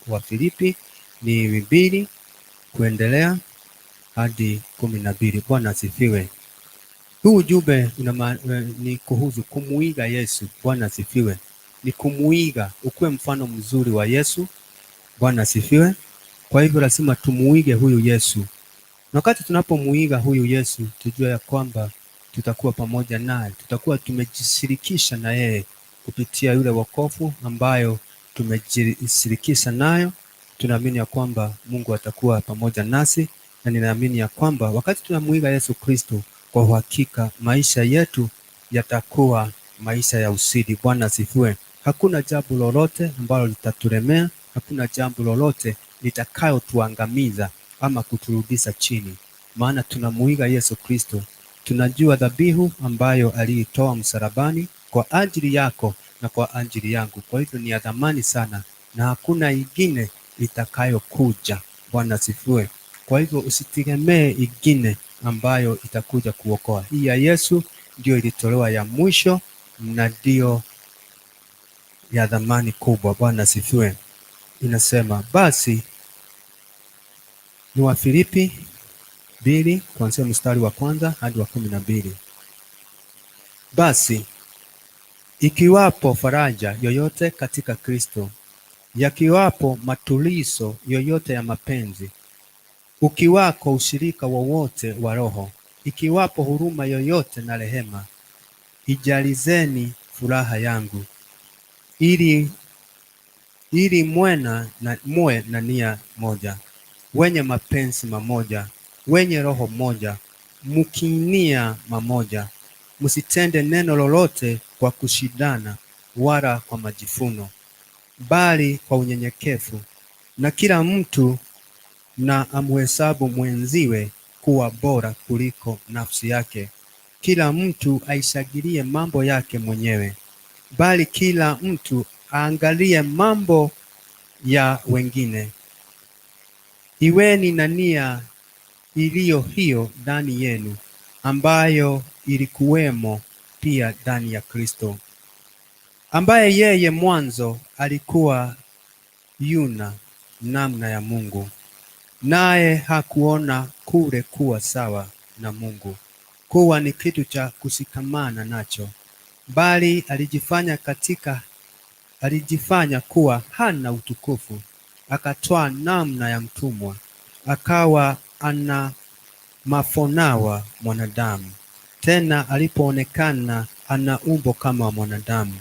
Wafilipi ni 2 kuendelea hadi 12. Bwana asifiwe. Huu ujumbe ni kuhusu kumuiga Yesu. Bwana asifiwe. Ni kumuiga, ukuwe mfano mzuri wa Yesu. Bwana asifiwe. Kwa hivyo lazima tumuige huyu Yesu. Na wakati tunapomuiga huyu Yesu, tujue ya kwamba tutakuwa pamoja naye, tutakuwa tumejishirikisha na yeye kupitia yule wokovu ambayo tumejishirikisha nayo. Tunaamini ya kwamba Mungu atakuwa pamoja nasi, na ninaamini ya kwamba wakati tunamuiga Yesu Kristo, kwa uhakika maisha yetu yatakuwa maisha ya usiri. Bwana asifiwe. Hakuna jambo lolote ambalo litatulemea, hakuna jambo lolote litakayotuangamiza ama kuturudisha chini, maana tunamuiga Yesu Kristo. Tunajua dhabihu ambayo aliitoa msalabani kwa ajili yako na kwa ajili yangu. Kwa hivyo ni ya thamani sana na hakuna ingine itakayokuja. Bwana asifiwe. Kwa hivyo usitegemee ingine ambayo itakuja kuokoa. Hii ya Yesu ndio ilitolewa ya mwisho na ndio ya thamani kubwa. Bwana asifiwe. Inasema basi, ni Wafilipi 2 kuanzia mstari wa 1 hadi wa 12. Basi ikiwapo faraja yoyote katika Kristo, yakiwapo matulizo yoyote ya mapenzi, ukiwako ushirika wowote wa Roho, ikiwapo huruma yoyote na rehema, ijalizeni furaha yangu, ili muwe na nia moja, wenye mapenzi mamoja, wenye roho moja, mkinia mamoja. Msitende neno lolote kwa kushindana wala kwa majivuno, bali kwa unyenyekevu. Na kila mtu na amhesabu mwenziwe kuwa bora kuliko nafsi yake. Kila mtu aishangilie mambo yake mwenyewe, bali kila mtu aangalie mambo ya wengine. Iweni na nia iliyo hiyo ndani yenu, ambayo ilikuwemo pia ndani ya Kristo, ambaye yeye mwanzo alikuwa yuna namna ya Mungu, naye hakuona kule kuwa sawa na Mungu kuwa ni kitu cha kushikamana nacho, bali alijifanya kuwa hana utukufu, akatwaa namna ya mtumwa, akawa ana mafonawa mwanadamu. Tena alipoonekana ana umbo kama mwanadamu,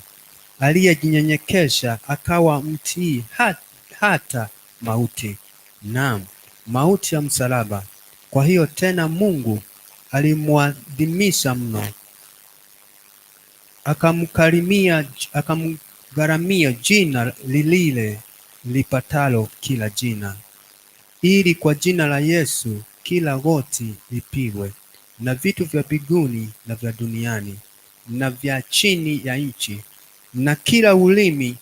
aliyejinyenyekesha akawa mtii hata mauti, naam, mauti ya msalaba. Kwa hiyo tena Mungu alimwadhimisha mno, akamgharamia jina lile lipatalo kila jina, ili kwa jina la Yesu kila goti lipigwe, na vitu vya mbinguni na vya duniani na vya chini ya nchi, na kila ulimi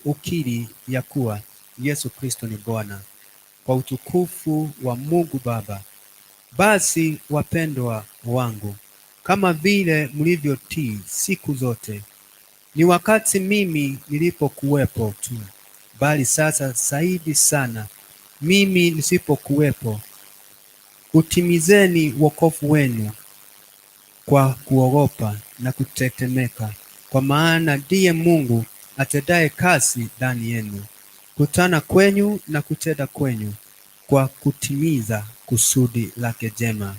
ukiri ya kuwa Yesu Kristo ni Bwana, kwa utukufu wa Mungu Baba. Basi wapendwa wangu, kama vile mlivyotii siku zote, ni wakati mimi nilipokuwepo tu, bali sasa zaidi sana mimi nisipokuwepo, utimizeni wokovu wenu kwa kuogopa na kutetemeka, kwa maana ndiye Mungu atendaye kazi ndani yenu, kutana kwenyu na kutenda kwenyu, kwa kutimiza kusudi lake jema.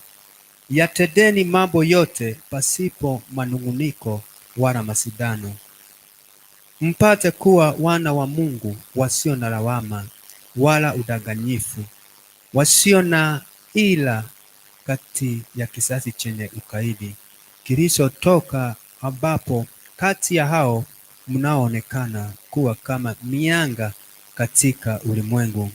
Yatendeni mambo yote pasipo manung'uniko wala masidano, mpate kuwa wana wa Mungu wasio na lawama wala udanganyifu, wasio na ila kati ya kizazi chenye ukaidi kilichotoka, ambapo kati ya hao mnaoonekana kuwa kama mianga katika ulimwengu,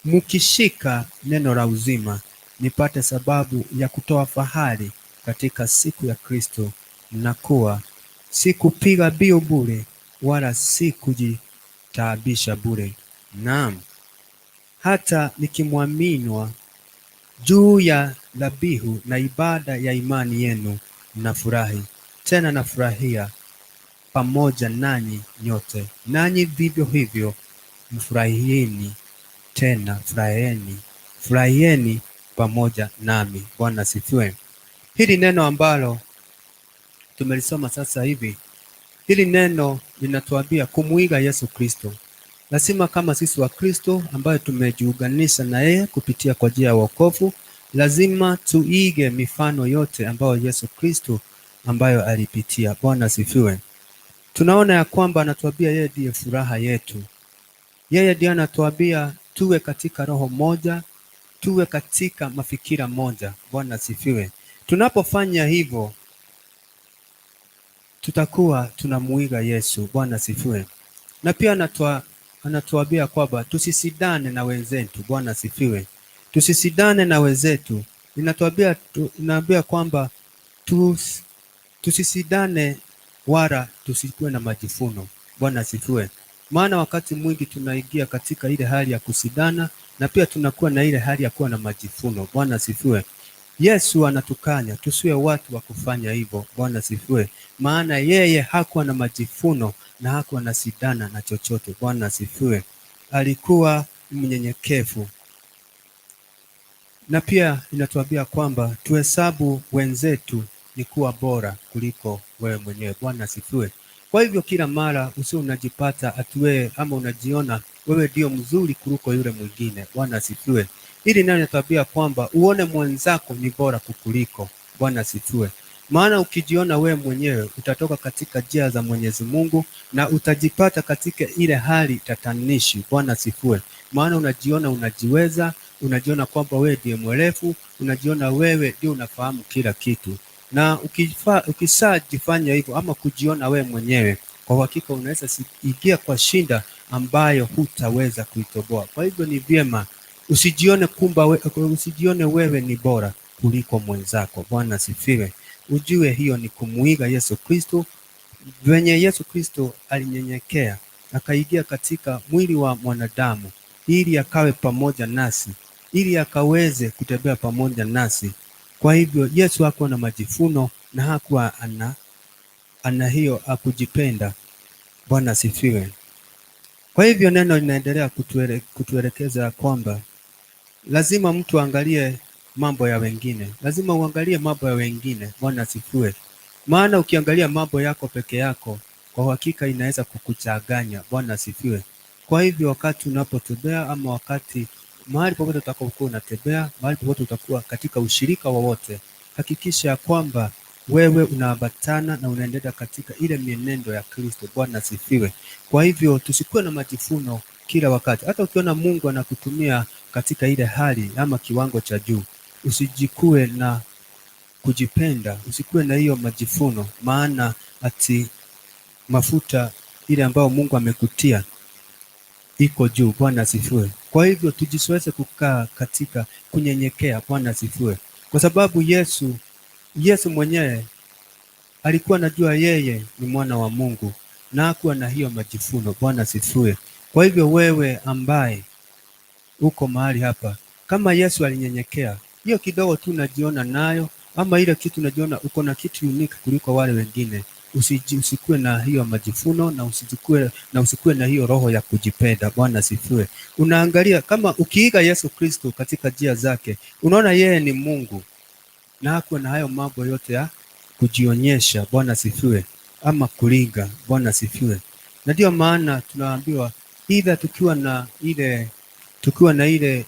mkishika neno la uzima, nipate sababu ya kutoa fahari katika siku ya Kristo, na kuwa sikupiga mbio bure, wala sikujitaabisha bure. Naam, hata nikimwaminwa juu ya dhabihu na ibada ya imani yenu nafurahi, tena nafurahia pamoja nanyi nyote. Nanyi vivyo hivyo mfurahieni, tena furahieni pamoja nami. Bwana asifiwe. Hili neno ambalo tumelisoma sasa hivi, hili neno linatuambia kumuiga Yesu Kristo. Lazima kama sisi wa Kristo ambayo tumejiunganisha na yeye kupitia kwa njia ya wokovu, lazima tuige mifano yote ambayo Yesu Kristo ambayo alipitia. Bwana asifiwe. Tunaona ya kwamba anatuambia yeye ndiye furaha yetu. Yeye ndiye anatuambia tuwe katika roho moja, tuwe katika mafikira moja. Bwana asifiwe. Tunapofanya hivyo tutakuwa tunamuiga Yesu. Bwana asifiwe. Na pia anatuambia kwamba tusisidane na wenzetu. Bwana asifiwe. Tusisidane na wenzetu. Inaambia kwamba tusisidane wala tusikuwe na majifuno. Bwana asifiwe. Maana wakati mwingi tunaingia katika ile hali ya kusidana na pia tunakuwa na ile hali ya kuwa na majifuno. Bwana asifiwe. Yesu anatukanya tusiwe watu wa kufanya hivyo. Bwana asifiwe. Maana yeye hakuwa na majifuno na hakuwa na sidana na chochote. Bwana asifiwe. Alikuwa mnyenyekevu. Na pia inatuambia kwamba tuhesabu wenzetu ni kuwa bora kuliko wewe mwenyewe. Bwana asifiwe. Kwa hivyo kila mara usio unajipata atiwe ama unajiona wewe ndio mzuri kuliko yule mwingine. Bwana asifiwe. Ili nayo inatuambia kwamba uone mwenzako ni bora kukuliko. Bwana asifiwe. Maana ukijiona wewe mwenyewe utatoka katika njia za Mwenyezi Mungu na utajipata katika ile hali tatanishi. Bwana asifiwe. Maana unajiona unajiweza, unajiona kwamba wewe ndiye mwerevu, unajiona wewe ndio unafahamu kila kitu. Na ukisajifanya hivyo ama kujiona wewe mwenyewe, kwa hakika unaweza ingia kwa shinda ambayo hutaweza kuitoboa. Kwa hivyo ni vyema usijione wewe ni bora kuliko mwenzako. Bwana asifiwe. Ujue hiyo ni kumuiga Yesu Kristo. Venye Yesu Kristo alinyenyekea akaingia katika mwili wa mwanadamu ili akawe pamoja nasi, ili akaweze kutembea pamoja nasi. Kwa hivyo Yesu hakuwa na majifuno na hakuwa ana hiyo akujipenda. Bwana asifiwe. Kwa hivyo neno linaendelea kutuelekeza kwamba lazima mtu angalie mambo ya wengine. Lazima uangalie mambo ya wengine. Bwana asifiwe. Maana ukiangalia mambo yako peke yako, kwa hakika inaweza kukuchanganya. Bwana asifiwe. Kwa hivyo wakati unapotembea ama wakati mahali popote utakapokuwa unatembea, mahali popote utakuwa katika ushirika wowote, hakikisha kwamba wewe unaambatana na unaendelea katika ile mienendo ya Kristo. Bwana asifiwe. Kwa hivyo tusikuwe na majifuno kila wakati. Hata ukiona Mungu anakutumia katika ile hali ama kiwango cha juu, usijikue na kujipenda, usikuwe na hiyo majifuno, maana ati mafuta ile ambayo Mungu amekutia iko juu. Bwana asifiwe. Kwa hivyo tujizoeze kukaa katika kunyenyekea. Bwana asifiwe. Kwa sababu Yesu mwenyewe alikuwa anajua yeye ni mwana wa Mungu na hakuwa na hiyo majifuno. Bwana asifiwe. Kwa hivyo wewe ambaye uko mahali hapa, kama Yesu alinyenyekea, hiyo kidogo tu unajiona nayo ama ile kitu unajiona uko na kitu unique kuliko wale wengine, usikuwe na hiyo majifuno na usikuwe na hiyo roho ya kujipenda. Bwana asifiwe. Unaangalia kama ukiiga Yesu Kristo katika njia zake, unaona yeye ni Mungu na hakuwa na hayo mambo yote ya kujionyesha. Bwana asifiwe. Ama kulinga. Bwana asifiwe. Na ndio maana tunaambiwa either tukiwa na ile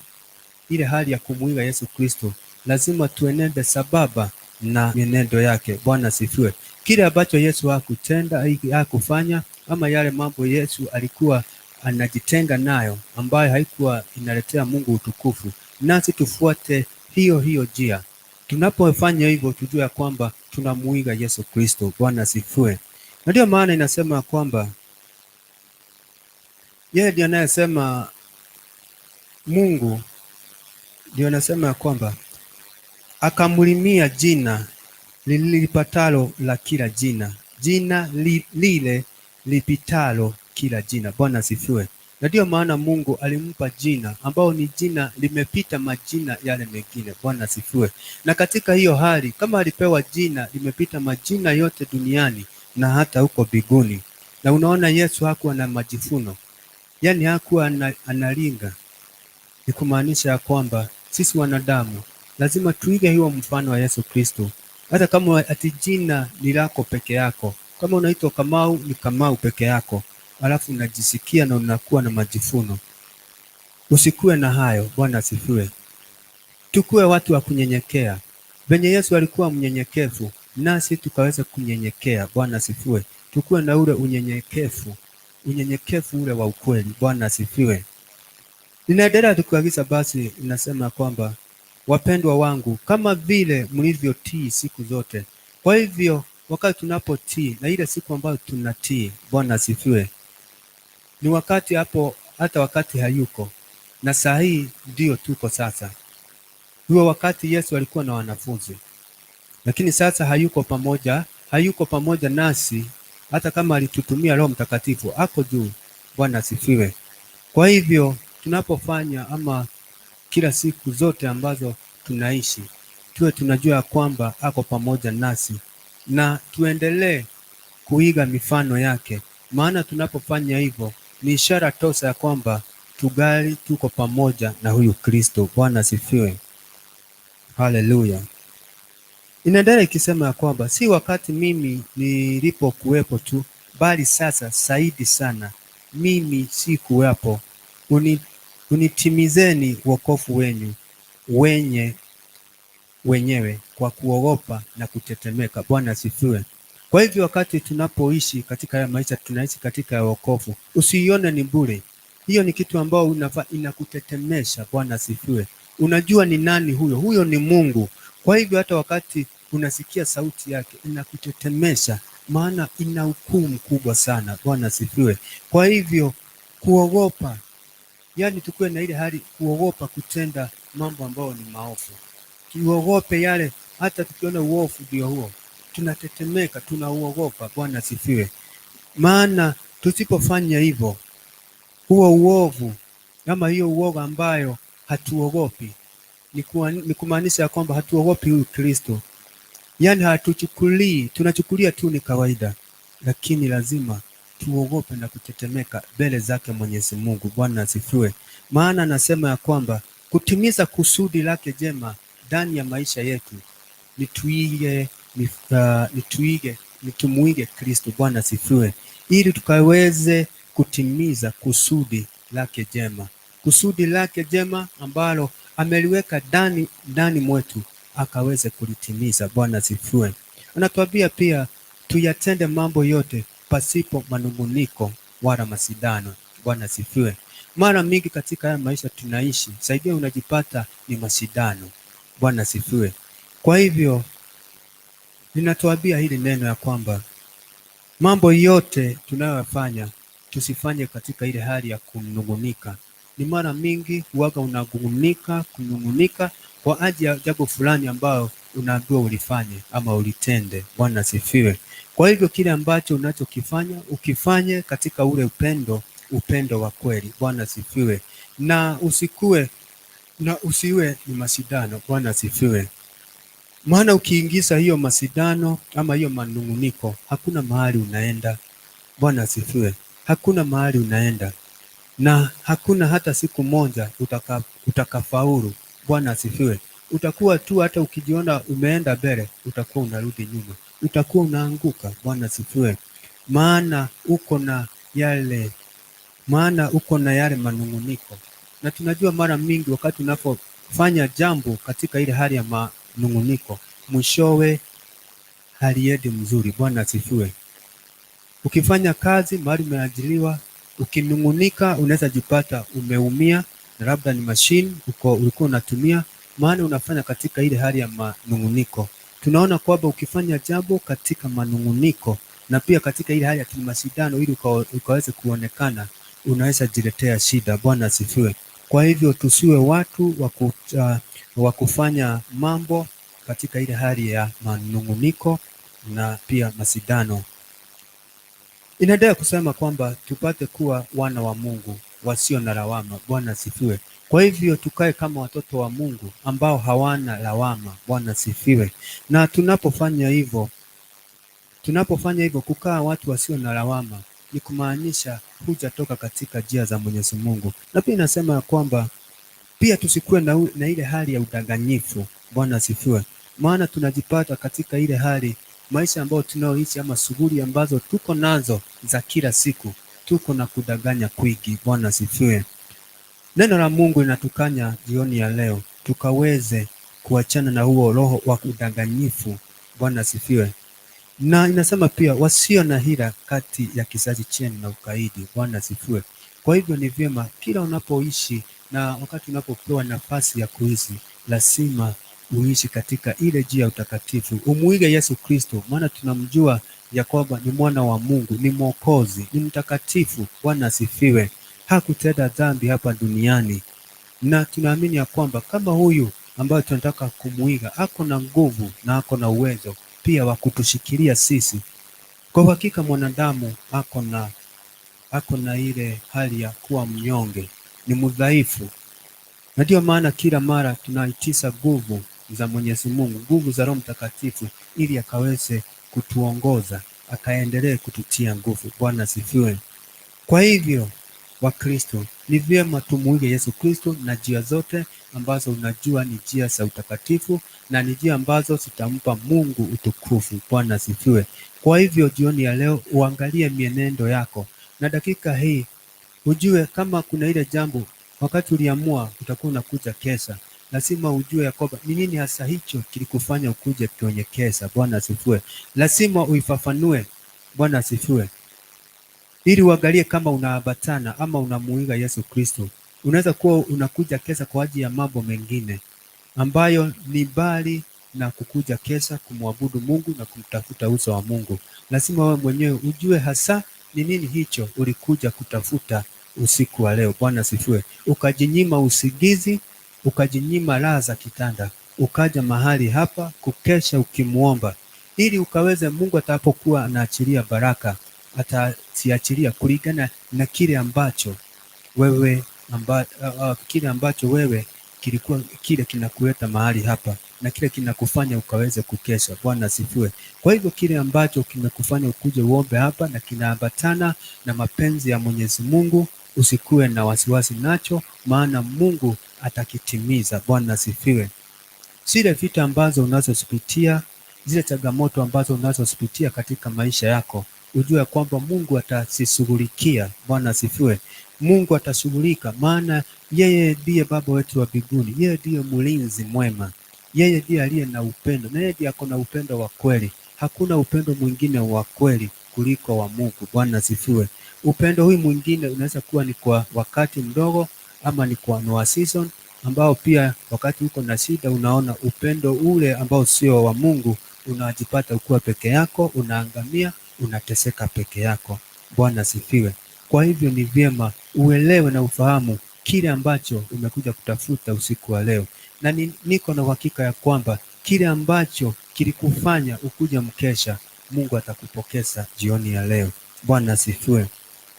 hali ya kumuiga Yesu Kristo, lazima tuenende sababa na mienendo yake. Bwana asifiwe. Kile ambacho Yesu hakutenda, hakufanya, ama yale mambo Yesu alikuwa anajitenga nayo ambayo haikuwa inaletea Mungu utukufu, nasi tufuate hiyo njia. Tunapofanya hivyo tujue ya kwamba tunamuiga Yesu Kristo. Bwana asifiwe. Na ndio maana inasema kwamba yeye ndiye anayesema, Mungu ndio anasema kwamba akamlimia jina lilipatalo la kila jina, jina lile lipitalo kila jina. Bwana asifiwe. Na ndio maana Mungu alimpa jina ambao ni jina limepita majina yale mengine. Bwana asifiwe. Na katika hiyo hali, kama alipewa jina limepita majina yote duniani na hata huko mbinguni, na unaona Yesu hakuwa na majifuno, yani hakuwa analinga, ni kumaanisha ya kwamba sisi wanadamu lazima tuige hiyo mfano wa Yesu Kristo. Hata kama ati jina ni lako peke yako, kama unaitwa Kamau ni Kamau peke yako, alafu unajisikia na unakuwa na majifuno, usikuwe na hayo. Bwana asifiwe. Tukue watu wa kunyenyekea. Venye Yesu alikuwa mnyenyekevu, nasi tukaweza kunyenyekea. Bwana asifiwe. Tukue na ule unyenyekevu ule wa ukweli. Bwana asifiwe. Ninaendelea tukiagiza basi, inasema kwamba wapendwa wangu, kama vile mlivyotii siku zote. Kwa hivyo wakati tunapotii na ile siku ambayo tunatii, Bwana asifiwe, ni wakati hapo, hata wakati hayuko, na saa hii ndio tuko sasa. Huo wakati Yesu alikuwa na wanafunzi, lakini sasa hayuko pamoja nasi. Hata kama alitutumia Roho Mtakatifu, ako juu. Bwana asifiwe. Kwa hivyo tunapofanya ama kila siku zote ambazo tunaishi, tuwe tunajua ya kwamba ako pamoja nasi na tuendelee kuiga mifano yake, maana tunapofanya hivyo ni ishara tosha ya kwamba tugali tuko pamoja na huyu Kristo. Bwana asifiwe. Haleluya. Inaendelea ikisema ya kwamba si wakati mimi nilipokuwepo tu, bali sasa zaidi sana mimi si kuwepo, unitimizeni wokovu wenu wenyewe kwa kuogopa na kutetemeka. Bwana asifiwe. Kwa hivyo wakati tunapoishi katika haya maisha, tunaishi katika wokovu, usiione ni bure. Hiyo ni kitu ambao inakutetemesha. Bwana asifiwe. Unajua ni nani huyo? Huyo ni Mungu. Kwa hivyo hata wakati unasikia sauti yake inakutetemesha, maana ina hukumu kubwa sana. Bwana asifiwe. Kwa hivyo kuogopa, yani tukue na ile hali kuogopa kutenda mambo ambayo ni maovu. Tuogope yale, hata tukiona uovu ndio huo, tunatetemeka, tunauogopa. Bwana asifiwe. Maana tusipofanya hivyo, huo uovu ama hiyo uoga ambayo hatuogopi, ni kumaanisha ya kwamba hatuogopi huyu Kristo. Yani tunachukulia tu ni kawaida, lakini lazima tuogope na kutetemeka mbele zake Mwenyezi Mungu. Bwana asifiwe. Maana anasema ya kwamba kutimiza kusudi lake jema ndani ya maisha yetu ni tumuige Kristo. Bwana asifiwe. Ili tukaweze kutimiza kusudi lake jema. Kusudi lake jema ambalo ameliweka ndani mwetu akaweze kulitimiza. Bwana asifiwe. Anatuambia pia tuyatende mambo yote pasipo manunguniko wala masidano. Bwana asifiwe. Mara mingi katika haya maisha tunaishi, saidia unajipata ni masidano. Bwana asifiwe. Kwa hivyo ninatuambia hili neno ya kwamba mambo yote tunayofanya tusifanye katika ile hali ya kunungunika. Ni mara mingi huaga kunungunika kwa ajili ya jambo fulani ambao unaambiwa ulifanye ama ulitende. Bwana asifiwe. Kwa hivyo kile ambacho unachokifanya ukifanye katika ule upendo wa kweli. Bwana asifiwe. Na usiwe ni masidano. Bwana asifiwe. Maana ukiingiza hiyo masidano ama hiyo manunguniko, hakuna mahali unaenda. Bwana asifiwe. Hakuna mahali unaenda, na hakuna hata siku moja utakafaulu. Bwana asifiwe. Utakuwa tu, hata ukijiona umeenda mbele, utakuwa unarudi nyuma, utakuwa unaanguka. Bwana asifiwe. Maana uko na yale manunguniko, na tunajua mara mingi wakati unapofanya jambo katika ile hali ya manunguniko, mwishowe haliendi mzuri. Bwana asifiwe. Ukifanya kazi mahali umeajiriwa, ukinungunika, unaweza jipata umeumia, na labda ni mashine ulikuwa unatumia, maana unafanya katika ile hali ya manunguniko. Tunaona kwamba ukifanya jambo katika manunguniko na pia katika ile hali ya masidano, ili ukaweze kuonekana, unaweza jiletea shida. Bwana asifiwe. Kwa hivyo tusiwe watu wa kufanya mambo katika ile hali ya manunguniko na pia masidano. Inaendelea kusema kwamba tupate kuwa wana wa Mungu wasio na lawama. Bwana asifiwe. Kwa hivyo tukae kama watoto wa Mungu ambao hawana lawama. Bwana asifiwe. Na tunapofanya hivyo kukaa watu wasio na lawama, ni kumaanisha hujatoka katika njia za Mwenyezi Mungu. Na pia inasema ya kwamba pia tusikuwe na ile hali ya udanganyifu. Bwana asifiwe. Maana tunajipata katika ile hali maisha ambayo tunaoishi ama shughuli ambazo tuko nazo za kila siku, tuko na kudanganya kwingi. Bwana asifiwe. Neno la Mungu linatukanya jioni ya leo tukaweze kuachana na huo roho wa udanganyifu. Bwana asifiwe. Na inasema pia wasio na hila kati ya kizazi chenu na ukaidi. Bwana asifiwe. Kwa hivyo ni vyema kila unapoishi Na wakati unapopewa nafasi ya kuishi, lazima uishi katika ile njia ya utakatifu, umuige Yesu Kristo, maana tunamjua ya kwamba ni mwana wa Mungu, ni mwokozi, ni mtakatifu. Bwana asifiwe. Hakutenda dhambi hapa duniani, na tunaamini ya kwamba kama huyu ambayo tunataka kumuiga ako na nguvu na ako na uwezo pia wa kutushikilia sisi. Kwa hakika mwanadamu ako na ile hali ya kuwa mnyonge, ni mdhaifu, na ndio maana kila mara tunaitisa nguvu za Mwenyezi Mungu, nguvu za Roho Mtakatifu, ili akaweze kutuongoza, akaendelee kututia nguvu. Bwana asifiwe. Kwa hivyo Wakristo, ni vyema tumuige Yesu Kristo na njia zote ambazo unajua ni njia za utakatifu na ni njia ambazo zitampa Mungu utukufu. Bwana asifiwe. Kwa hivyo jioni ya leo uangalie mienendo yako, na dakika hii ujue kama kuna ile jambo wakati uliamua utakuwa unakuja kesha, lazima ujue ya kwamba ni nini hasa hicho kilikufanya ukuje kwenye kesha. Bwana asifiwe. Lazima uifafanue. Bwana asifiwe. Ili uangalie kama unaambatana ama unamuiga Yesu Kristo. Unaweza kuwa unakuja kesha kwa ajili ya mambo mengine ambayo ni mbali na kukuja kesha kumwabudu Mungu na kumtafuta uso wa Mungu. Lazima wewe mwenyewe ujue hasa ni nini hicho ulikuja kutafuta usiku wa leo. Bwana asifiwe. Ukajinyima usingizi, ukajinyima raha za kitanda, ukaja mahali hapa kukesha ukimuomba, ili ukaweze Mungu atakapokuwa anaachilia baraka atasiachilia kulingana na kile ambacho wewe kilikuwa kile kinakuleta mahali hapa na kile kinakufanya ukaweze kukesha. Bwana asifiwe. Kwa hivyo kile ambacho kimekufanya ukuje uombe hapa na kinaambatana na mapenzi ya Mwenyezi Mungu, usikuwe na wasiwasi nacho, maana Mungu atakitimiza. Bwana asifiwe. Zile vita ambazo unazozipitia, zile changamoto ambazo unazozipitia katika maisha yako, ujue kwamba Mungu atazishughulikia. Bwana asifiwe. Mungu atashughulika, maana yeye ndiye Baba wetu wa mbinguni, yeye ndiye mlinzi mwema, yeye ndiye aliye na upendo, na yeye ndiye ako na upendo wa kweli. Hakuna upendo mwingine wa kweli kuliko wa Mungu. Bwana asifiwe. Upendo huu mwingine unaweza kuwa ni kwa wakati mdogo ama ni kwa no season, ambao pia wakati uko na shida unaona upendo ule ambao sio wa Mungu, unajipata ukiwa peke yako, unaangamia, unateseka peke yako. Bwana asifiwe. Kwa hivyo ni vyema uelewe na ufahamu kile ambacho umekuja kutafuta usiku wa leo, na niko na uhakika ya kwamba kile ambacho kilikufanya ukuja mkesha, Mungu atakupokeza jioni ya leo. Bwana asifiwe.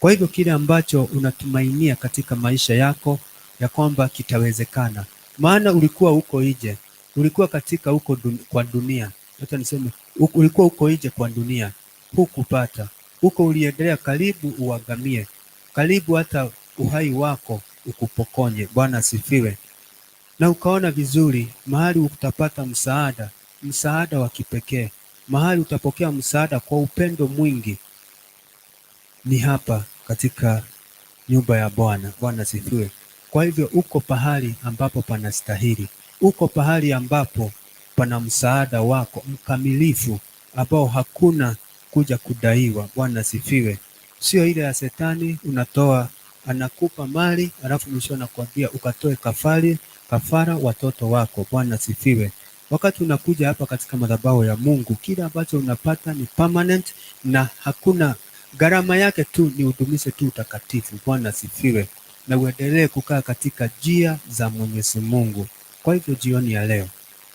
Kwa hivyo kile ambacho unatumainia katika maisha yako ya kwamba kitawezekana, maana ulikuwa uko nje, ulikuwa katika uko kwa dunia, hata niseme ulikuwa uko nje kwa dunia, hukupata huko, uliendelea karibu uangamie, karibu hata uhai wako ukupokonye. Bwana asifiwe. Na ukaona vizuri mahali utapata msaada wa kipekee, mahali utapokea msaada kwa upendo mwingi, ni hapa katika nyumba ya Bwana. Bwana asifiwe. Kwa hivyo uko pahali ambapo panastahili, uko pahali ambapo pana msaada wako mkamilifu, ambao hakuna kuja kudaiwa. Bwana asifiwe. Sio ile ya Shetani, unatoa anakupa mali alafu mwisho anakuambia ukatoe kafara watoto wako. Bwana asifiwe. Wakati unakuja hapa katika madhabahu ya Mungu, kile ambacho unapata ni permanent na hakuna gharama yake, tu ni udumishe tu utakatifu. Bwana asifiwe. Na uendelee kukaa katika njia za Mwenyezi Mungu. Kwa hivyo jioni ya leo,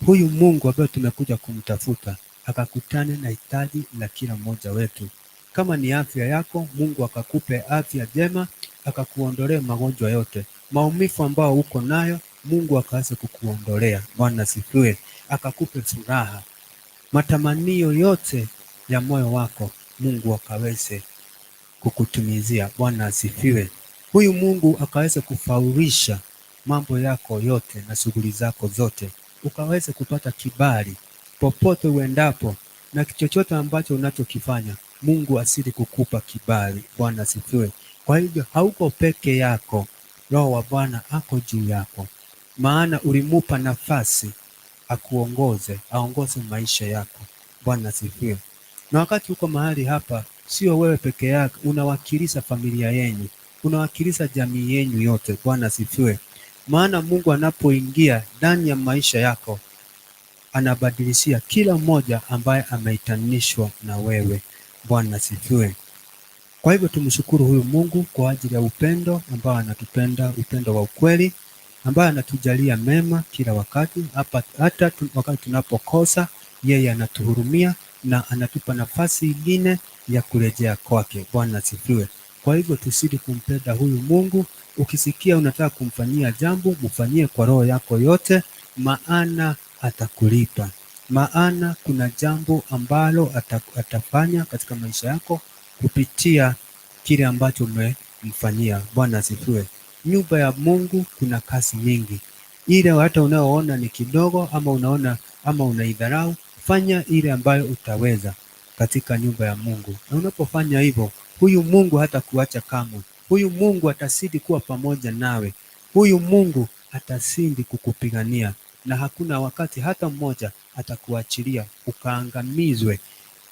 huyu Mungu ambaye tumekuja kumtafuta akakutane na hitaji la kila mmoja wetu. Kama ni afya yako, Mungu akakupe afya njema, akakuondolee magonjwa yote. Maumivu ambao uko nayo, Mungu akaweze kukuondolea. Bwana asifiwe. Akakupe furaha. Matamanio yote ya moyo wako, Mungu akaweze kukutimizia. Bwana asifiwe. Huyu Mungu akaweze kufaulisha mambo yako yote na shughuli zako zote, ukaweze kupata kibali popote uendapo, na chochote ambacho unachokifanya, Mungu asili kukupa kibali. Bwana asifiwe. Kwa hivyo hauko peke yako, Roho wa Bwana ako juu yako, maana ulimupa nafasi aongoze maisha yako. Bwana asifiwe. Na wakati uko mahali hapa, sio wewe peke yako, unawakilisha familia yenu, unawakilisha jamii yenu yote. Bwana asifiwe. maana Mungu anapoingia ndani ya maisha yako anabadilishia kila mmoja ambaye ameitanishwa na wewe. Bwana asifiwe. Kwa hivyo tumshukuru huyu Mungu kwa ajili ya upendo ambao anatupenda, upendo wa ukweli ambaye anatujalia mema kila wakati, hata wakati tunapokosa yeye anatuhurumia na anatupa nafasi ingine ya kurejea kwake. Bwana asifiwe. Kwa hivyo tusidi kumpenda huyu Mungu. Ukisikia unataka kumfanyia jambo, mfanyie kwa roho yako yote, maana atakulipa. Maana kuna jambo ambalo atafanya katika maisha yako kupitia kile ambacho umemfanyia. Bwana asifiwe. Nyumba ya Mungu kuna kazi nyingi. Ile hata unaoona ni kidogo ama unaidharau, fanya ile ambayo utaweza katika nyumba ya Mungu. Na unapofanya hivyo, huyu Mungu hatakuacha kamwe. Huyu Mungu atazidi kuwa pamoja nawe. Huyu Mungu atazidi kukupigania na hakuna wakati hata mmoja atakuachilia ukaangamizwe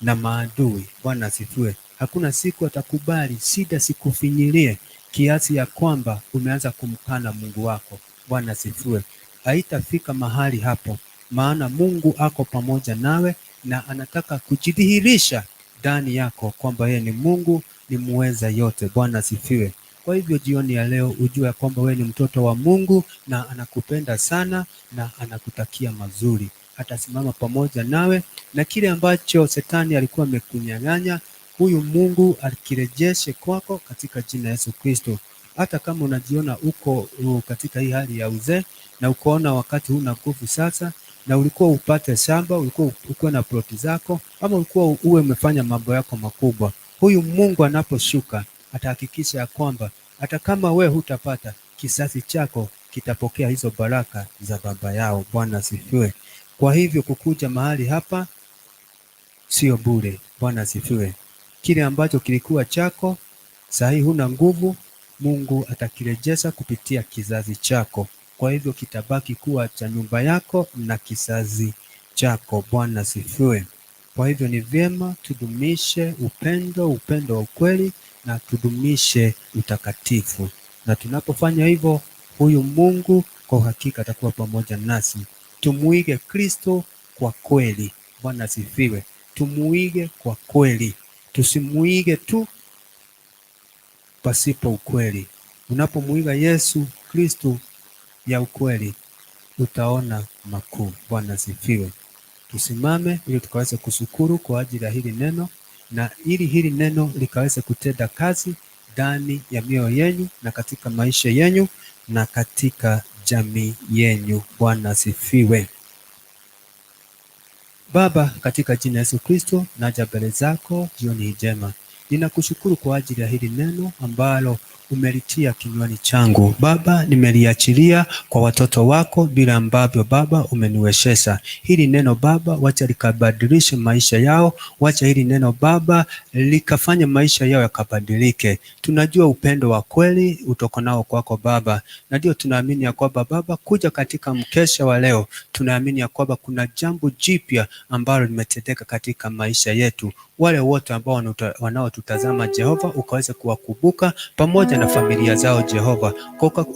na maadui. Bwana asifiwe. Hakuna siku atakubali shida sikufinyilie kiasi ya kwamba umeanza kumkana Mungu wako. Bwana asifiwe. Haitafika mahali hapo, maana Mungu ako pamoja nawe na anataka kujidhihirisha ndani yako kwamba yeye ni Mungu, ni muweza yote. Bwana asifiwe. Kwa hivyo jioni ya leo ujue kwamba wewe ni mtoto wa Mungu na anakupenda sana na anakutakia mazuri. Atasimama pamoja nawe na kile ambacho Shetani alikuwa amekunyang'anya, huyu Mungu akirejeshe kwako katika jina la Yesu Kristo. Hata kama unajiona uko katika hii hali ya uzee na ukoona wakati huna nguvu sasa, na ulikuwa upate shamba, ulikuwa na ploti zako, ama ulikuwa uwe umefanya mambo yako makubwa, huyu Mungu anaposhuka atahakikisha ya kwamba hata kama we hutapata, kizazi chako kitapokea hizo baraka za baba yao. Bwana asifiwe. Kwa hivyo kukuja mahali hapa sio bure. Bwana asifiwe. Kile ambacho kilikuwa chako sasa huna nguvu, Mungu atakirejesha kupitia kizazi chako. Kwa hivyo kitabaki kuwa cha nyumba yako na kizazi chako. Bwana asifiwe. Kwa hivyo ni vyema tudumishe upendo wa ukweli na tudumishe utakatifu. Na tunapofanya hivyo, huyu Mungu kwa uhakika atakuwa pamoja nasi. Tumuige Kristo kwa kweli. Bwana asifiwe. Tumuige kwa kweli. Tusimuige tu pasipo ukweli. Unapomuiga Yesu Kristo ya ukweli, utaona makuu. Bwana asifiwe. Tusimame ili tukaweze kushukuru kwa ajili ya hili neno, na ili hili neno likaweze kutenda kazi ndani ya mioyo yenu na katika maisha yenu na katika jamii yenu. Bwana asifiwe. Baba, katika jina la Yesu Kristo, naja mbele zako jioni njema. Ninakushukuru kwa ajili ya hili neno ambalo umelitia kinywani changu. Baba, nimeliachilia kwa watoto wako bila ambavyo Baba umeniwezesha. Hili neno Baba, wacha likabadilishe maisha yao. Wacha hili neno Baba likafanya maisha yao yakabadilike. Tunajua upendo wa kweli utokanao kwako Baba, na ndio tunaamini ya kwamba Baba, kuja katika mkesha wa leo, tunaamini ya kwamba kuna jambo jipya ambalo limetendeka katika maisha yetu. Wale wote ambao wanaotutazama Jehova, ukaweze kuwakumbuka pamoja na familia zao Jehova,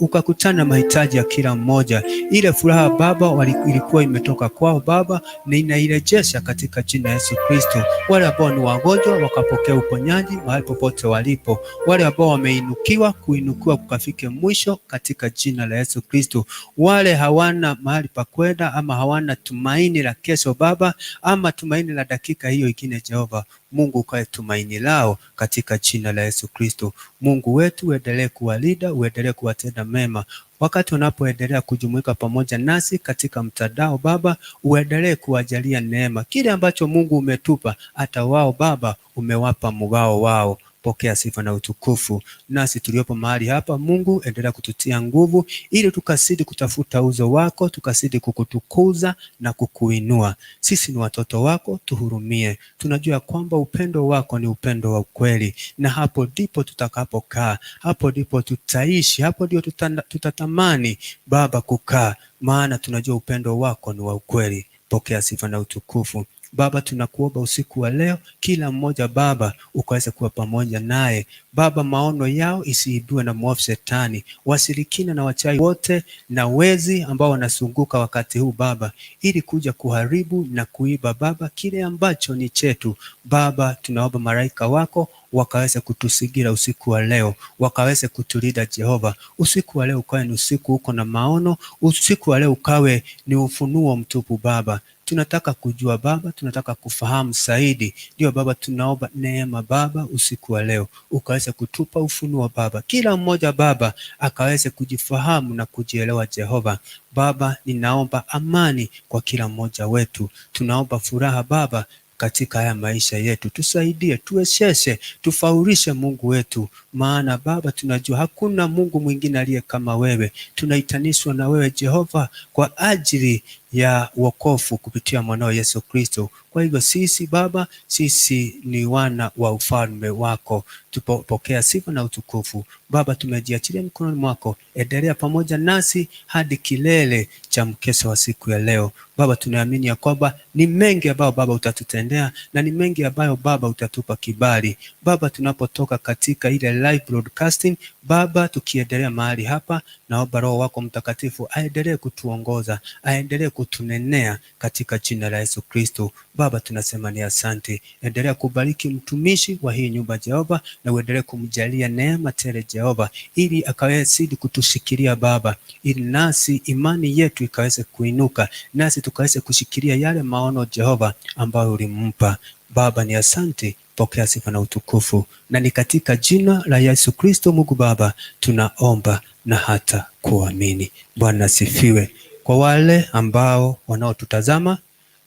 ukakutana mahitaji ya kila mmoja. Ile furaha Baba ilikuwa imetoka kwao Baba, na inairejesha katika jina la Yesu Kristo. Wale ambao ni wagonjwa wakapokea uponyaji mahali popote walipo. Wale ambao wameinukiwa, kuinukiwa kukafike mwisho katika jina la Yesu Kristo. Wale hawana mahali pa kwenda ama hawana tumaini la kesho Baba, ama tumaini la dakika hiyo ingine Jehova, Mungu ukae tumaini lao katika jina la Yesu Kristo. Mungu wetu uendelee kuwalinda, uendelee kuwatenda mema. Wakati unapoendelea kujumuika pamoja nasi katika mtandao Baba, uendelee kuwajalia neema. Kile ambacho Mungu umetupa, hata wao Baba umewapa mgao wao. Pokea sifa na utukufu. Nasi tuliopo mahali hapa Mungu, endelea kututia nguvu ili tukazidi kutafuta uso wako, tukazidi kukutukuza na kukuinua. Sisi ni watoto wako, tuhurumie. Tunajua kwamba upendo wako ni upendo wa ukweli, na hapo ndipo tutakapokaa, hapo ndipo tutaishi, hapo ndio tutatamani Baba kukaa, maana tunajua upendo wako ni wa ukweli. Pokea sifa na utukufu. Baba, tunakuomba usiku wa leo, kila mmoja Baba ukaweze kuwa pamoja naye Baba, maono yao isiibiwe na mwovu Shetani, washirikina na wachawi wote na wezi ambao wanazunguka wakati huu Baba, ili kuja kuharibu na kuiba Baba kile ambacho ni chetu Baba. Tunaomba malaika wako wakaweze kutusigira usiku wa leo, wakaweze kutulinda Jehova. Usiku wa leo ukawe ni usiku uko na maono, usiku wa leo ukawe ni ufunuo mtupu Baba. Tunataka kujua Baba, tunataka kufahamu zaidi. Ndio Baba, tunaomba neema Baba, usiku wa leo ukaweze kutupa ufunuo Baba, kila mmoja Baba akaweze kujifahamu na kujielewa Jehova. Baba, ninaomba amani kwa kila mmoja wetu, tunaomba furaha Baba katika haya maisha yetu. Tusaidie, tuwezeshe, tufaulishe Mungu wetu, maana Baba tunajua hakuna Mungu mwingine aliye kama wewe. Tunaitanishwa na wewe Jehova kwa ajili ya wokovu kupitia mwanao Yesu Kristo. Kwa hivyo sisi Baba, sisi ni wana wa ufalme wako. Tupokea sifa na utukufu Baba, tumejiachilia mikononi mwako. Endelea pamoja nasi hadi kilele cha mkesha wa siku ya leo Baba. Tunaamini ya kwamba ni mengi ambayo Baba utatutendea na ni mengi ambayo Baba utatupa kibali Baba. Tunapotoka katika ile live broadcasting Baba, tukiendelea mahali hapa, naomba Roho wako Mtakatifu aendelee kutuongoza, aendelee kutunenea katika jina la Yesu Kristo Baba. Tunasema ni asante. Endelea kubariki mtumishi wa hii nyumba Jehova, na uendelee kumjalia neema tele Jehova, ili akaweze kutushikilia Baba, ili nasi imani yetu ikaweze kuinuka, nasi tukaweze kushikilia yale maono Jehova ambayo ulimpa Baba. Ni asante. Pokea sifa na utukufu, na ni katika jina la Yesu Kristo Mungu Baba tunaomba na hata kuamini. Bwana asifiwe. Kwa wale ambao wanaotutazama,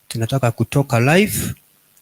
tunataka kutoka live,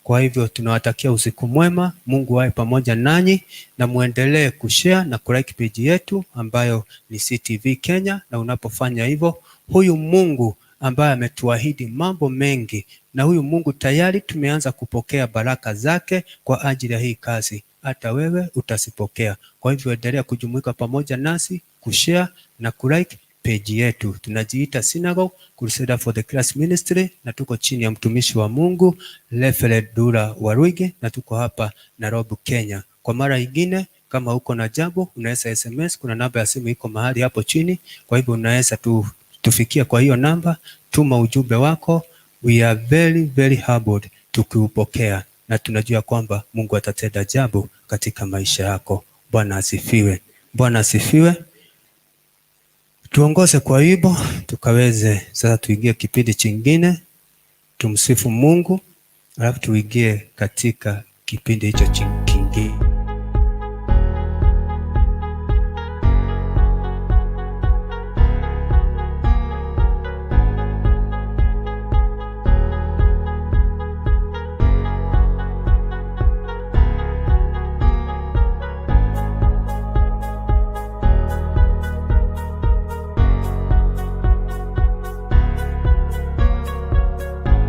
kwa hivyo tunawatakia usiku mwema. Mungu awe pamoja nanyi, na muendelee kushare na kulike page yetu ambayo ni CTV Kenya. Na unapofanya hivyo, huyu Mungu ambaye ametuahidi mambo mengi, na huyu Mungu tayari tumeanza kupokea baraka zake kwa ajili ya hii kazi, hata wewe utasipokea. Kwa hivyo endelea kujumuika pamoja nasi, kushare na kulike page yetu. Tunajiita Synagogue Crusader for the Christ Ministry, na tuko chini ya mtumishi wa Mungu Reverend Dura Waruige, na tuko hapa Nairobi, Kenya. Kwa mara nyingine, kama uko na jambo unaweza SMS, kuna namba ya simu iko mahali hapo chini, kwa hivyo unaweza tufikia kwa hiyo namba, tuma ujumbe wako. We are very very humbled tukiupokea, na tunajua kwamba Mungu atatenda jambo katika maisha yako. Bwana asifiwe. Bwana asifiwe. Tuongoze kwa wimbo tukaweze sasa tuingie kipindi chingine, tumsifu Mungu, alafu tuingie katika kipindi hicho chingine.